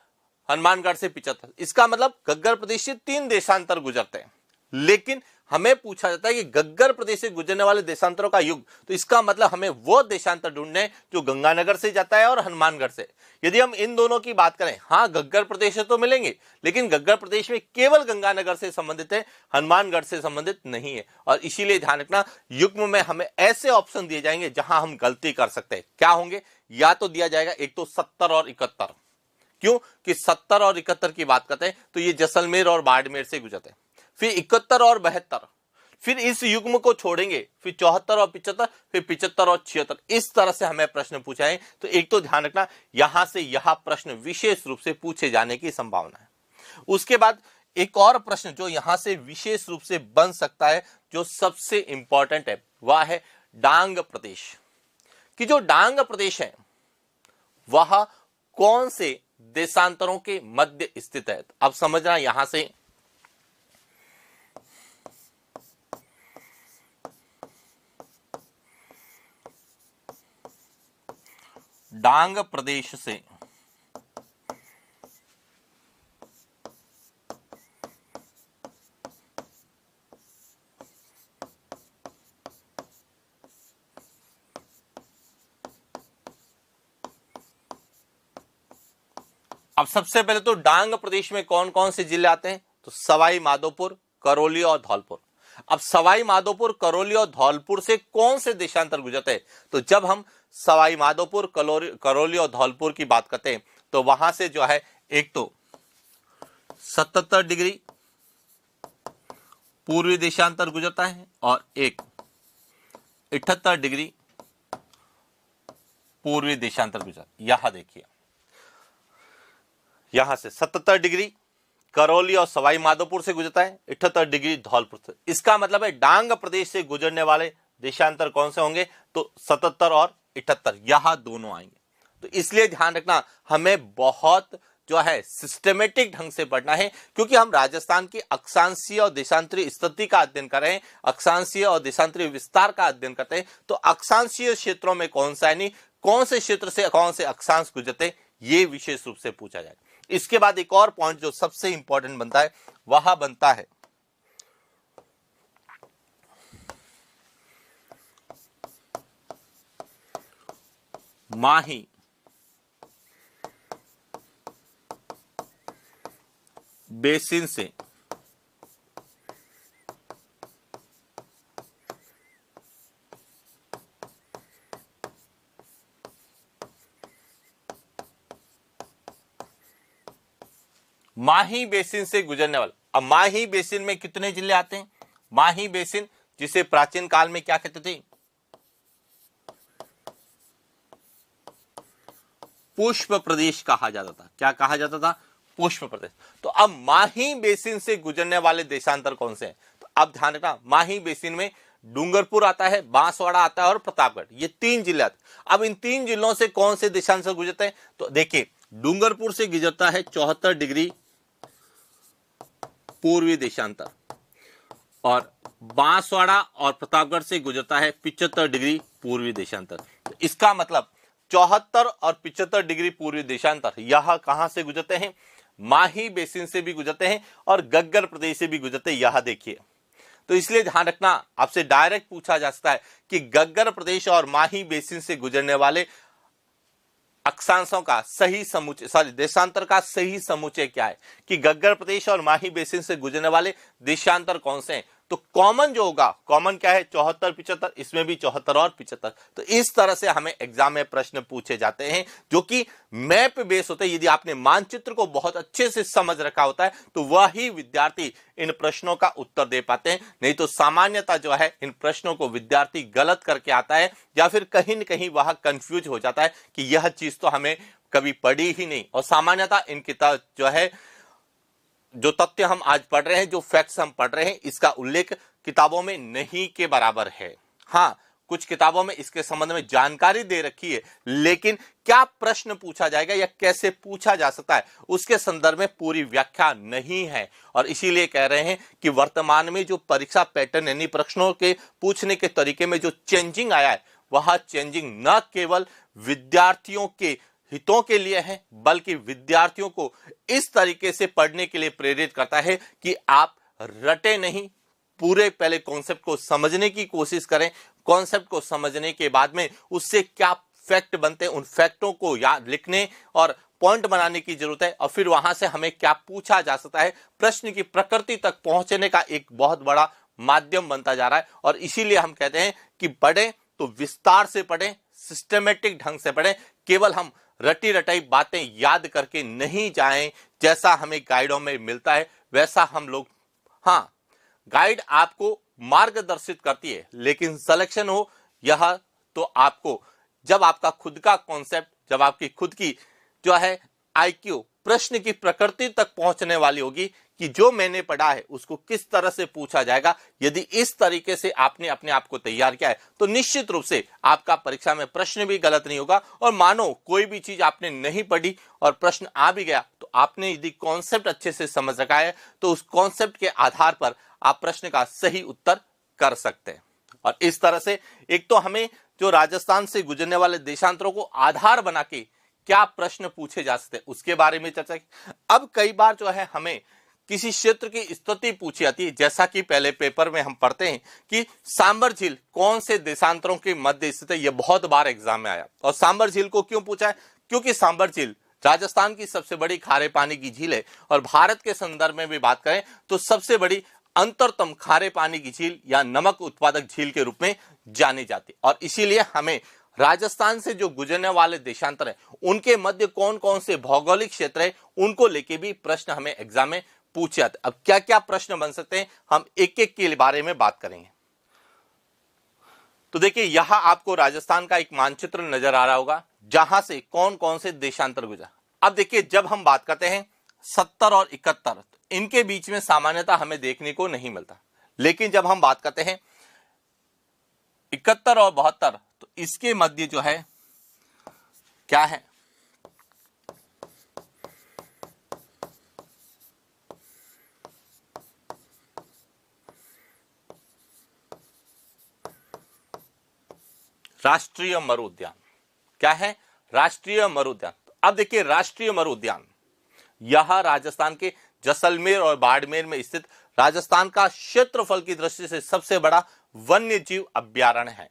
हनुमानगढ़ से 75। इसका मतलब गग्गर प्रदेश से तीन देशांतर गुजरते हैं। लेकिन हमें पूछा जाता है कि गग्गर प्रदेश से गुजरने वाले देशांतरों का युग, तो इसका मतलब हमें वो देशांतर ढूंढने हैं जो गंगानगर से जाता है और हनुमानगढ़ से। यदि हम इन दोनों की बात करें, हाँ गग्गर प्रदेश से तो मिलेंगे, लेकिन गग्गर प्रदेश में केवल गंगानगर से संबंधित है, हनुमानगढ़ से संबंधित नहीं है, और इसीलिए ध्यान रखना युग्म में हमें ऐसे ऑप्शन दिए जाएंगे जहां हम गलती कर सकते हैं। क्या होंगे, या तो दिया जाएगा एक तो 70 और 71, क्यों कि 70 और 71 की बात करते हैं तो ये जैसलमेर और बाड़मेर से गुजरते हैं, फिर 71 और 72, फिर इस युग्म को छोड़ेंगे, फिर 74 और 75, फिर 75 और 76, इस तरह से हमें प्रश्न पूछा है। तो एक तो ध्यान रखना यहां से यह प्रश्न विशेष रूप से पूछे जाने की संभावना है। उसके बाद एक और प्रश्न जो यहां से विशेष रूप से बन सकता है, जो सबसे इंपॉर्टेंट है, वह है डांग प्रदेश, कि जो डांग प्रदेश है वह कौन से देशांतरों के मध्य स्थित है। अब समझना, यहां से डांग प्रदेश से अब सबसे पहले तो डांग प्रदेश में कौन कौन से जिले आते हैं, तो सवाई माधोपुर, करौली और धौलपुर। अब सवाई माधोपुर, करौली और धौलपुर से कौन से देशांतर गुजरते हैं, तो जब हम सवाई माधोपुर, करौली और धौलपुर की बात करते हैं तो वहां से जो है एक तो 77 डिग्री पूर्वी देशांतर गुजरता है और एक 78 डिग्री पूर्वी देशांतर गुजरता है। यहां देखिए, यहां से 77 डिग्री करौली और सवाई माधोपुर से गुजरता है, 78 डिग्री धौलपुर से। इसका मतलब है डांग प्रदेश से गुजरने वाले देशांतर कौन से होंगे, तो 77 और 78 यहां दोनों आएंगे। तो इसलिए ध्यान रखना, हमें बहुत जो है सिस्टमेटिक ढंग से पढ़ना है, क्योंकि हम राजस्थान की अक्षांशीय और देशांतरीय स्थिति का अध्ययन कर रहे हैं, अक्षांशीय और देशांतरीय विस्तार का अध्ययन करते हैं। तो अक्षांशीय क्षेत्रों में कौन सा, यानी कौन से क्षेत्र से कौन से अक्षांश गुजरते, ये विशेष रूप से पूछा जाएगा। इसके बाद एक और पॉइंट जो सबसे इंपॉर्टेंट बनता है, वह बनता है माही बेसिन से माही बेसिन से गुजरने वाला। अब माही बेसिन में कितने जिले आते हैं, माही बेसिन जिसे प्राचीन काल में क्या कहते थे, पुष्प प्रदेश कहा जाता था। क्या कहा जाता था, पुष्प प्रदेश। तो अब माही बेसिन से गुजरने वाले देशांतर कौन से हैं, तो अब ध्यान रखना, माही बेसिन में डूंगरपुर आता है, बांसवाड़ा आता है और प्रतापगढ़, ये 3 जिले आते हैं। अब इन 3 जिलों से कौन से देशांतर गुजरते हैं, तो देखिए डूंगरपुर से गुजरता है 74 डिग्री पूर्वी देशांतर और बांसवाड़ा और प्रतापगढ़ से गुजरता है 75 डिग्री पूर्वी देशांतर। तो इसका मतलब 74 और 75 डिग्री पूर्वी देशांतर यह कहां से गुजरते हैं, माही बेसिन से भी गुजरते हैं और गग्गर प्रदेश से भी गुजरते हैं। यह देखिए, तो इसलिए ध्यान रखना, आपसे डायरेक्ट पूछा जा सकता है कि गग्गर प्रदेश और माही बेसिन से गुजरने वाले अक्षांशों का सही समुच्चय, देशांतर का सही समुच्चय क्या है, कि गग्गर प्रदेश और माही बेसिन से गुजरने वाले देशांतर कौन से हैं। तो कॉमन जो होगा, कॉमन क्या है, 74 75, इसमें भी 74 और 75। तो इस तरह से हमें एग्जाम में प्रश्न पूछे जाते हैं जो कि मैप बेस होते हैं। यदि आपने मानचित्र को बहुत अच्छे से समझ रखा होता है तो वही विद्यार्थी इन प्रश्नों का उत्तर दे पाते हैं, नहीं तो सामान्यतः जो है इन प्रश्नों को विद्यार्थी गलत करके आता है या फिर कहीं न कहीं वह कंफ्यूज हो जाता है कि यह चीज तो हमें कभी पढ़ी ही नहीं। और सामान्यतः इन किताब जो है, जो तथ्य हम आज पढ़ रहे हैं, जो फैक्ट्स हम पढ़ रहे हैं, इसका उल्लेख किताबों में नहीं के बराबर है। हाँ, कुछ किताबों में इसके संबंध में जानकारी दे रखी है, लेकिन क्या प्रश्न पूछा जाएगा या कैसे पूछा जा सकता है उसके संदर्भ में पूरी व्याख्या नहीं है। और इसीलिए कह रहे हैं कि वर्तमान में जो परीक्षा पैटर्न यानी प्रश्नों के पूछने के तरीके में जो चेंजिंग आया है, वह चेंजिंग न केवल विद्यार्थियों के हितों के लिए है, बल्कि विद्यार्थियों को इस तरीके से पढ़ने के लिए प्रेरित करता है कि आप रटे नहीं, पूरे पहले कॉन्सेप्ट को समझने की कोशिश करें। कॉन्सेप्ट को समझने के बाद में उससे क्या फैक्ट बनते हैं, उन फैक्टों को याद लिखने और पॉइंट बनाने की जरूरत है। और फिर वहां से हमें क्या पूछा जा सकता है, प्रश्न की प्रकृति तक पहुंचने का एक बहुत बड़ा माध्यम बनता जा रहा है। और इसीलिए हम कहते हैं कि पढ़ें तो विस्तार से पढ़ें, सिस्टमेटिक ढंग से पढ़ें। केवल हम रटी रटाई बातें याद करके नहीं जाएं, जैसा हमें गाइडों में मिलता है वैसा हम लोग, हाँ, गाइड आपको मार्गदर्शित करती है, लेकिन सिलेक्शन हो यह तो आपको, जब आपका खुद का कॉन्सेप्ट, जब आपकी खुद की जो है आईक्यू प्रश्न की प्रकृति तक पहुंचने वाली होगी कि जो मैंने पढ़ा है उसको किस तरह से पूछा जाएगा। यदि इस तरीके से आपने अपने आप को तैयार किया है तो निश्चित रूप से आपका परीक्षा में प्रश्न भी गलत नहीं होगा। और मानो कोई भी चीज आपने नहीं पढ़ी और प्रश्न आ भी गया तो आपने यदि कॉन्सेप्ट अच्छे से समझ रखा है तो उस कॉन्सेप्ट के आधार पर आप प्रश्न का सही उत्तर कर सकते हैं। और इस तरह से एक तो हमें जो राजस्थान से गुजरने वाले देशांतरों को आधार बना के क्या प्रश्न पूछे जा सकते हैं उसके बारे में चर्चा की। अब कई बार जो है हमें किसी क्षेत्र की स्थिति पूछी जाती है, जैसा कि पहले पेपर में हम पढ़ते हैं कि सांबर झील कौन से देशांतरों के मध्य स्थित है। यह बहुत बार एग्जाम में आया। और सांबर झील को क्यों पूछा है, क्योंकि सांबर झील राजस्थान की सबसे बड़ी खारे पानी की झील है और भारत के संदर्भ में भी बात करें तो सबसे बड़ी अंतरतम खारे पानी की झील या नमक उत्पादक झील के रूप में जानी जाती है। और इसीलिए हमें राजस्थान से जो गुजरने वाले देशांतर है उनके मध्य कौन कौन से भौगोलिक क्षेत्र है उनको लेके भी प्रश्न हमें एग्जाम में पूछे जाते हैं। अब क्या क्या प्रश्न बन सकते हैं हम एक एक के बारे में बात करेंगे। तो देखिए यहां आपको राजस्थान का एक मानचित्र नजर आ रहा होगा जहां से कौन कौन से देशांतर गुजरा। अब देखिए जब हम बात करते हैं 70 और 71 तो इनके बीच में सामान्यता हमें देखने को नहीं मिलता, लेकिन जब हम बात करते हैं 71 और 72 तो इसके मध्य जो है क्या है, राष्ट्रीय मरु उद्यान। क्या है? राष्ट्रीय मरु उद्यान। अब देखिए राष्ट्रीय मरु उद्यान यह राजस्थान के जैसलमेर और बाड़मेर में स्थित राजस्थान का क्षेत्रफल की दृष्टि से सबसे बड़ा वन्य जीव अभ्यारण्य है।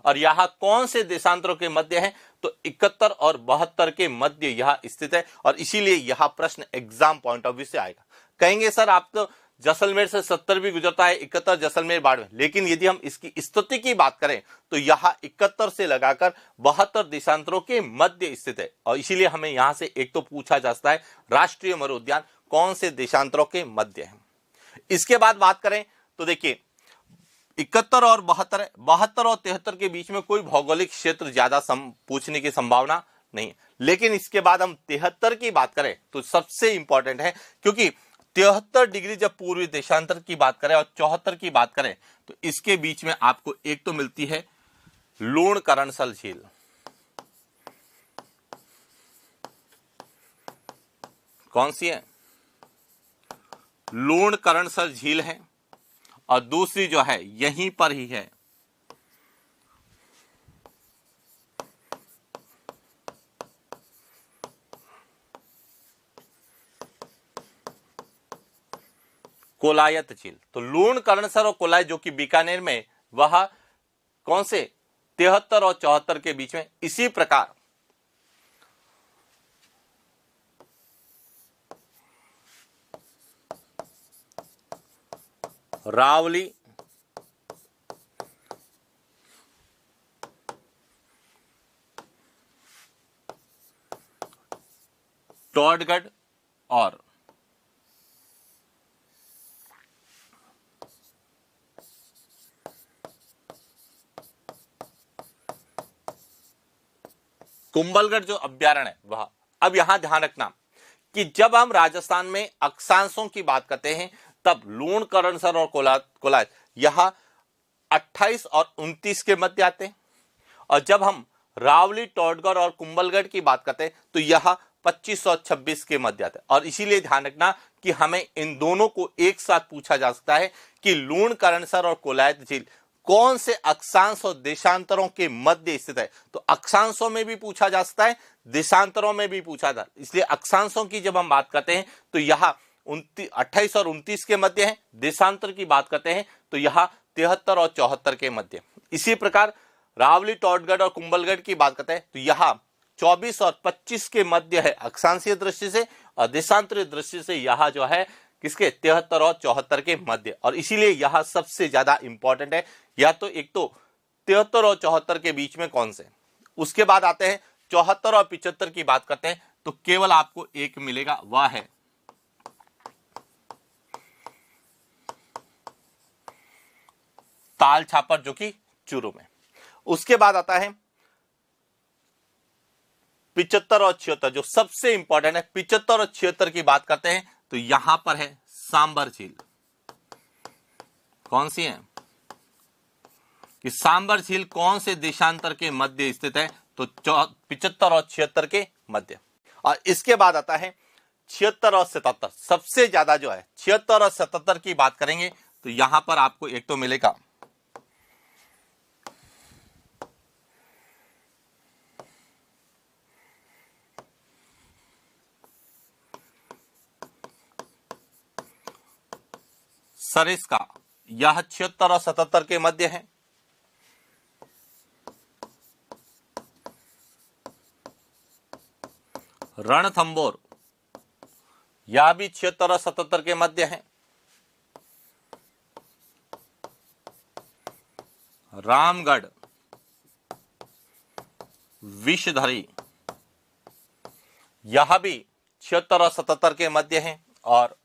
और यह कौन से देशांतरों के मध्य है? तो 71 और 72 के मध्य यह स्थित है और इसीलिए यह प्रश्न एग्जाम पॉइंट ऑफ व्यू से आएगा। कहेंगे सर आप तो जैसलमेर से 70 भी गुजरता है, 71 जैसलमेर बाड़मेर, लेकिन यदि हम इसकी स्थिति की बात करें तो यह 71 से लगाकर 72 देशांतरों के मध्य स्थित है। और इसीलिए हमें यहां से एक तो पूछा जा सकता है राष्ट्रीय मरु उद्यान कौन से देशांतरों के मध्य है। इसके बाद बात करें तो देखिए 71 और 72 और 73 के बीच में कोई भौगोलिक क्षेत्र ज्यादा पूछने की संभावना नहीं है, लेकिन इसके बाद हम 73 की बात करें तो सबसे इंपॉर्टेंट है, क्योंकि 73 डिग्री जब पूर्वी देशांतर की बात करें और 74 की बात करें तो इसके बीच में आपको एक तो मिलती है लूणकरणसर झील। कौन सी है? लूणकरणसर झील है। और दूसरी जो है यहीं पर ही है कोलायत झील। तो लूणकरणसर और कोलायत जो कि बीकानेर में, वह कौन से 73 और 74 के बीच में। इसी प्रकार रावली, टोडगढ़ और कुंभलगढ़ जो अभ्यारण्य है वह। अब यहां ध्यान रखना कि जब हम राजस्थान में अक्षांशों की बात करते हैं तब लूणकरणसर और कोलायत यह 28 और 29 के मध्य आते हैं, और जब हम रावली, टोडगढ़ और कुंभलगढ़ की बात करते हैं तो यह 25 और 26 के मध्य आते हैं। और इसीलिए ध्यान रखना कि हमें इन दोनों को एक साथ पूछा जा सकता है कि लूणकरणसर और कोलायत झील कौन से अक्षांश और देशांतरों के मध्य स्थित है। तो अक्षांशों में भी पूछा जा सकता है, देशांतरों में भी पूछा जाता है। इसलिए अक्षांशों की जब हम बात करते हैं तो यह 28 और 29 के मध्य है, देशांतर की बात करते हैं तो यह 73 और 74 के मध्य। इसी प्रकार रावली, टोडगढ़ और कुंभलगढ़ की बात करते हैं तो यह 24 और 25 के मध्य है अक्षांशीय दृष्टि से, और देशांतरीय दृष्टि से यह जो है किसके 73 और 74 के मध्य। और इसीलिए यह सबसे ज्यादा इंपॉर्टेंट है, या तो एक तो 73 और 74 के बीच में कौन से। उसके बाद आते हैं 74 और 75 की बात करते हैं तो केवल आपको एक मिलेगा, वह है ताल छापर जो कि चूरू में। उसके बाद आता है 75 और 76 जो सबसे इंपॉर्टेंट है। 75 और 76 की बात करते हैं तो यहां पर है सांबर झील। कौन सी है कि सांबर झील कौन से देशांतर के मध्य स्थित है? तो 75 और 76 के मध्य। और इसके बाद आता है 76 और 77। सबसे ज्यादा जो है 76 और 77 की बात करेंगे तो यहां पर आपको एक तो मिलेगा सरिस्का, यह 76 और 77 के मध्य है। रणथंबोर यह भी 76 और 77 के मध्य है। रामगढ़ विषधरी यह भी 76 और 77 के मध्य है। और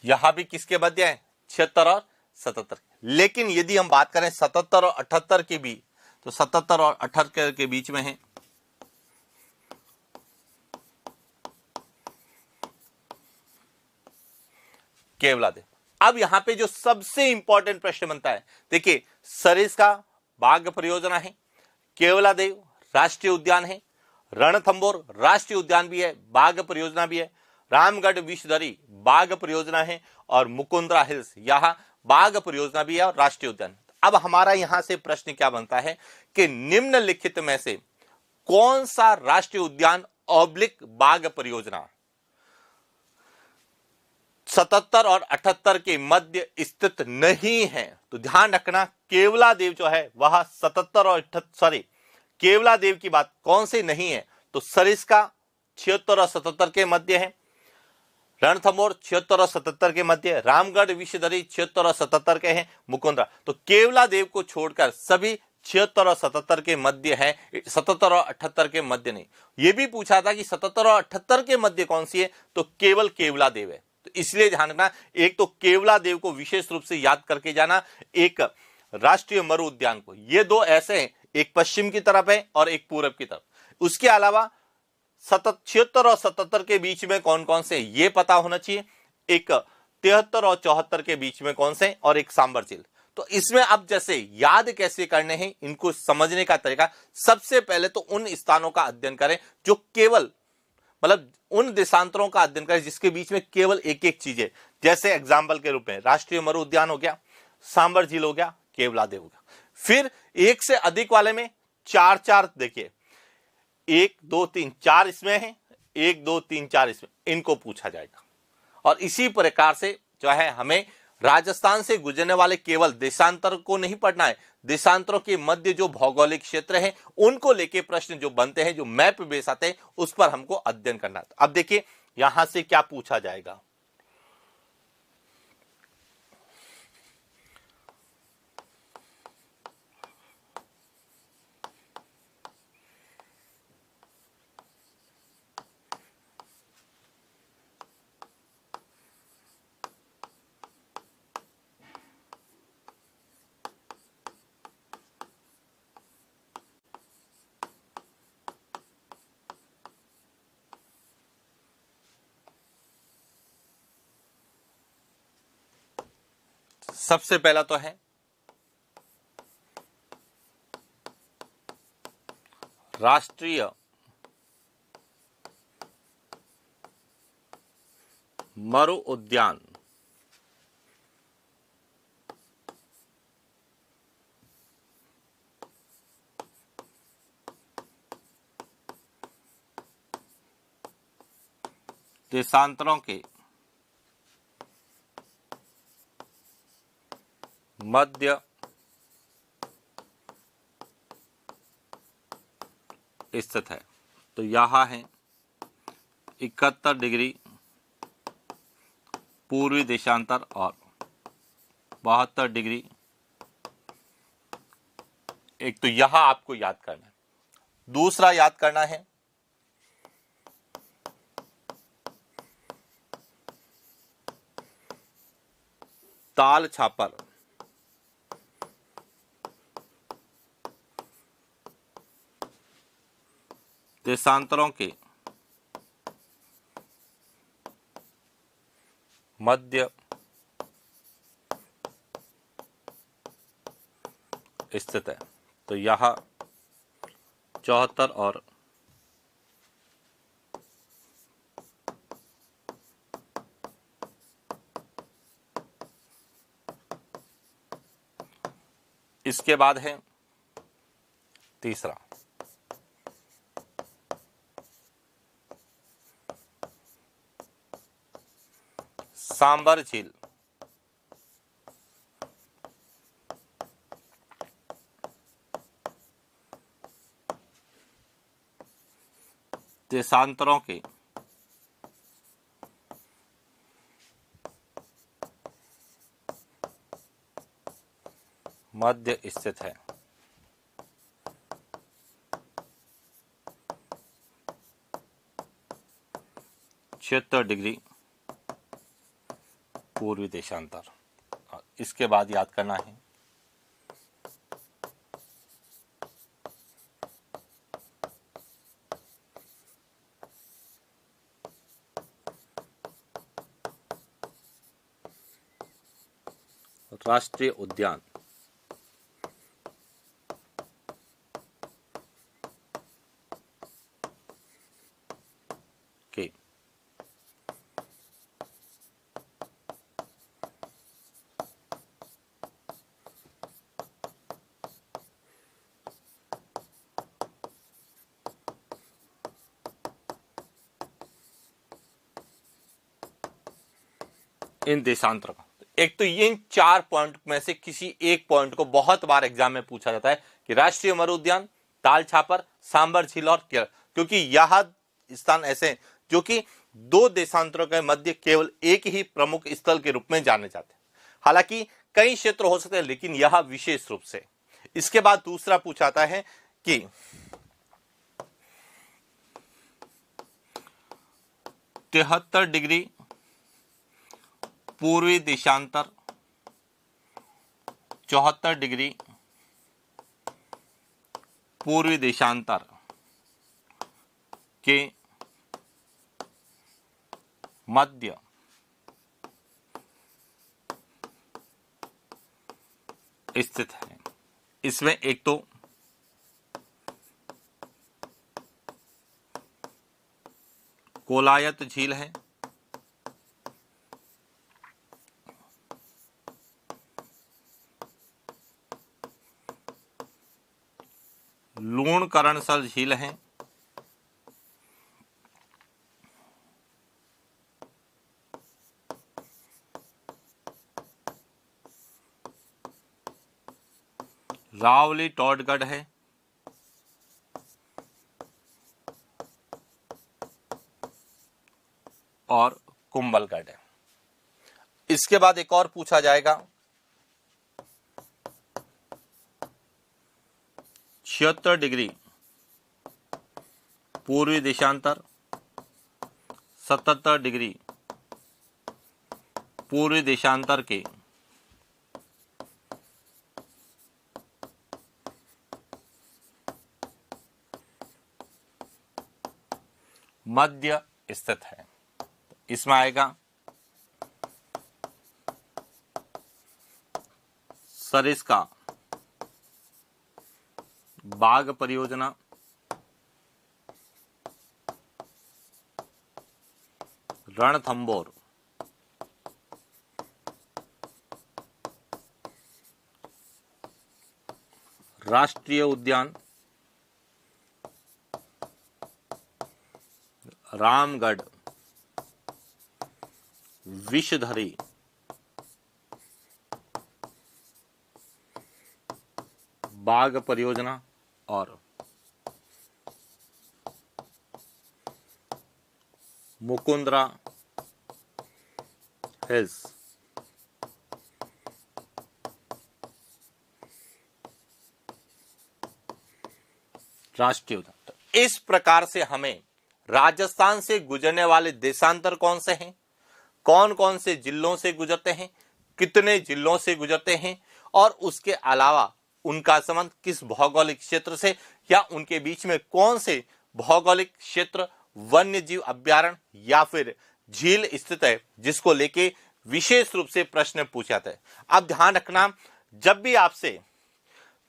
यह भी किसके मध्य है? 76 और 77। लेकिन यदि हम बात करें 77 और 78 के बीच, तो 77 और 78 के बीच में है केवलादेव। अब यहां पे जो सबसे इंपॉर्टेंट प्रश्न बनता है, देखिए सरिस्का बाघ परियोजना है, केवलादेव राष्ट्रीय उद्यान है, रणथंबोर राष्ट्रीय उद्यान भी है, बाघ परियोजना भी है, रामगढ़ विषधरी बाघ परियोजना है, और मुकुंदरा हिल्स यह बाघ परियोजना भी है और राष्ट्रीय उद्यान। अब हमारा यहां से प्रश्न क्या बनता है कि निम्नलिखित में से कौन सा राष्ट्रीय उद्यान ऑब्लिक बाघ परियोजना 77 और 78 के मध्य स्थित नहीं है? तो ध्यान रखना, केवलादेव जो है वह 77 और 78 केवलादेव की बात कौन से नहीं है? तो सरिस्का 76 और 77 के मध्य है, रणथंबोर 76 और 77 के मध्य, रामगढ़ विषधरी 76 और 77 के हैं, मुकुंदरा। तो केवलादेव को छोड़कर सभी 76 और 77 के मध्य है, 77 और 78 के मध्य नहीं। यह भी पूछा था कि 77 और 78 के मध्य कौन सी है, तो केवल केवलादेव है। तो इसलिए ध्यान रखना, एक तो केवलादेव को विशेष रूप से याद करके जाना, एक राष्ट्रीय मरु उद्यान को। ये दो ऐसे हैं, एक पश्चिम की तरफ है और एक पूरब की तरफ। उसके अलावा 76 और 77 के बीच में कौन कौन से ये पता होना चाहिए, एक 73 और 74 के बीच में कौन से, और एक सांबर झील। तो इसमें अब जैसे याद कैसे करने हैं, इनको समझने का तरीका, सबसे पहले तो उन स्थानों का अध्ययन करें जो केवल मतलब उन देशांतरों का अध्ययन करें जिसके बीच में केवल एक एक चीज है। जैसे एग्जाम्पल के रूप में राष्ट्रीय मरु उद्यान हो गया, सांबर झील हो गया, केवलादेव हो गया। फिर एक से अधिक वाले में 4-4 देखिए, 1 2 3 4 इसमें है, 1 2 3 4 इसमें, इनको पूछा जाएगा। और इसी प्रकार से जो है हमें राजस्थान से गुजरने वाले केवल देशांतर को नहीं पढ़ना है, देशांतरों के मध्य जो भौगोलिक क्षेत्र है उनको लेके प्रश्न जो बनते हैं, जो मैप बेस आते हैं, उस पर हमको अध्ययन करना है। अब देखिए यहां से क्या पूछा जाएगा। सबसे पहला तो है राष्ट्रीय मरु उद्यान। देशांतरों के मध्य स्थित है। तो यहां है 71 डिग्री पूर्वी देशांतर और 72 डिग्री। एक तो यहां आपको याद करना है, दूसरा याद करना है ताल छापर। देशांतरों के मध्य स्थित है। तो यह 74 और 72 इसके बाद है तीसरा सांबर झील। देशांतरों के मध्य स्थित है। छिहत्तर डिग्री पूर्वी देशांतर। इसके बाद याद करना है राष्ट्रीय उद्यान के इन देशांतरों का, एक तो ये इन 4 पॉइंट में से किसी एक पॉइंट को बहुत बार एग्जाम में पूछा जाता है कि राष्ट्रीय मरु उद्यान, ताल छापर, सांबर झील और केरल, क्योंकि यह स्थान ऐसे हैं जो कि 2 देशांतरों के मध्य केवल एक ही प्रमुख स्थल के रूप में जाने जाते हैं। हालांकि कई क्षेत्र हो सकते हैं, लेकिन यह विशेष रूप से। इसके बाद दूसरा पूछाता है कि 73 डिग्री पूर्वी देशांतर, 74 डिग्री पूर्वी देशांतर के मध्य स्थित है। इसमें एक तो कोलायत झील है, लूणकरणसर झील है, रावली टॉडगढ़ है, और कुंभलगढ़ है। इसके बाद एक और पूछा जाएगा 76 डिग्री पूर्वी देशांतर, 77 डिग्री पूर्वी देशांतर के मध्य स्थित है। इसमें आएगा सरिस्का बाघ परियोजना, रणथंबोर राष्ट्रीय उद्यान, रामगढ़ विषधरी बाघ परियोजना और मुकुंदरा हिल्स राष्ट्रीय उद्यान। तो इस प्रकार से हमें राजस्थान से गुजरने वाले देशांतर कौन से हैं, कौन कौन से जिलों से गुजरते हैं, कितने जिलों से गुजरते हैं, और उसके अलावा उनका संबंध किस भौगोलिक क्षेत्र से या उनके बीच में कौन से भौगोलिक क्षेत्र, वन्य जीव अभ्यारण्य या फिर झील स्थित है, जिसको लेके विशेष रूप से प्रश्न पूछा जाता है। अब ध्यान रखना, जब भी आपसे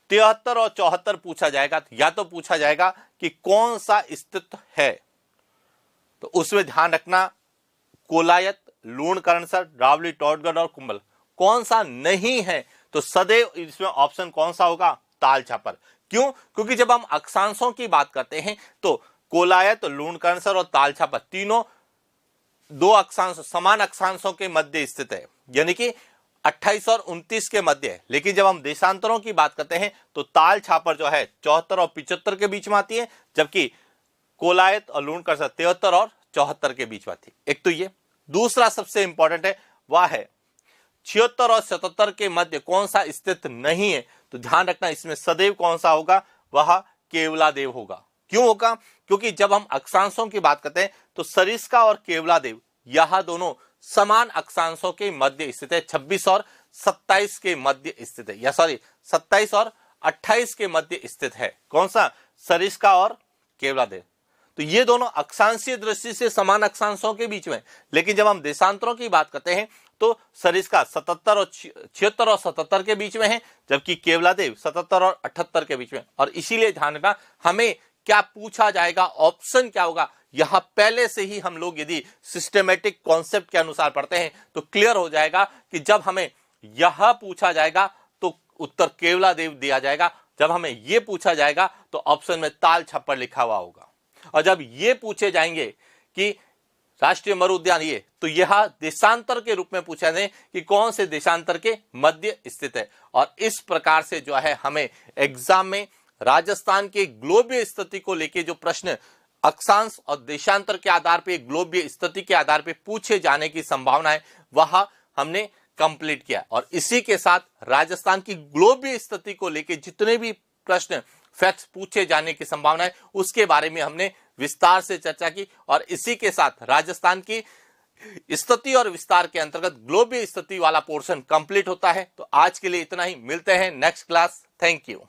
73 और 74 पूछा जाएगा, या तो पूछा जाएगा कि कौन सा स्थित है, तो उसमें ध्यान रखना कोलायत, लूणकरणसर, रावली टॉडगढ़ और कुंभल। कौन सा नहीं है, तो सदैव इसमें ऑप्शन कौन सा होगा, ताल छापर। क्यों? क्योंकि जब हम अक्षांशों की बात करते हैं तो कोलायत, लूणकरणसर और ताल छापर तीनों 2 अक्षांश, समान अक्षांशों के मध्य स्थित है, यानी कि 28 और 29 के मध्य है। लेकिन जब हम देशांतरों की बात करते हैं तो ताल छापर जो है 74 और 75 के बीच में आती है, जबकि कोलायत और लूणकरसा 73 और 74 के बीच में थी। एक तो ये, दूसरा सबसे इंपॉर्टेंट है वह है 76 और 77 के मध्य कौन सा स्थित नहीं है। तो ध्यान रखना इसमें सदैव कौन सा होगा, वह केवलादेव होगा। क्यों होगा, क्योंकि जब हम अक्षांशों की बात करते हैं तो सरिस्का और केवलादेव यह दोनों समान अक्षांशों के मध्य स्थित है, 26 और 27 के मध्य स्थित है, या सॉरी 27 और 28 के मध्य स्थित है। कौन सा, सरिस्का और केवलादेव। तो ये दोनों अक्षांशीय दृष्टि से समान अक्षांशों के बीच में, लेकिन जब हम देशांतरों की बात करते हैं तो सरिस्का 76 और 77 के बीच में है, जबकि केवलादेव 77 और 78 के बीच में। और इसीलिए ध्यान रखना हमें क्या पूछा जाएगा, ऑप्शन क्या होगा, यह पहले से ही हम लोग यदि सिस्टमेटिक कॉन्सेप्ट के अनुसार पढ़ते हैं तो क्लियर हो जाएगा कि जब हमें यह पूछा जाएगा तो उत्तर केवलादेव दिया जाएगा, जब हमें यह पूछा जाएगा तो ऑप्शन में ताल छप्पर लिखा हुआ होगा, और जब ये पूछे जाएंगे कि राष्ट्रीय मरु उद्यान ये, तो यह देशांतर के रूप में पूछा जाए कि कौन से देशांतर के मध्य स्थित है। और इस प्रकार से जो है हमें एग्जाम में राजस्थान के ग्लोबीय स्थिति को लेके जो प्रश्न अक्षांश और देशांतर के आधार पे, ग्लोबीय स्थिति के आधार पे पूछे जाने की संभावना है, वह हमने कंप्लीट किया। और इसी के साथ राजस्थान की ग्लोबीय स्थिति को लेके जितने भी प्रश्न फैक्ट्स पूछे जाने की संभावना है उसके बारे में हमने विस्तार से चर्चा की। और इसी के साथ राजस्थान की स्थिति और विस्तार के अंतर्गत ग्लोबीय स्थिति वाला पोर्शन कंप्लीट होता है। तो आज के लिए इतना ही, मिलते हैं नेक्स्ट क्लास। Thank you.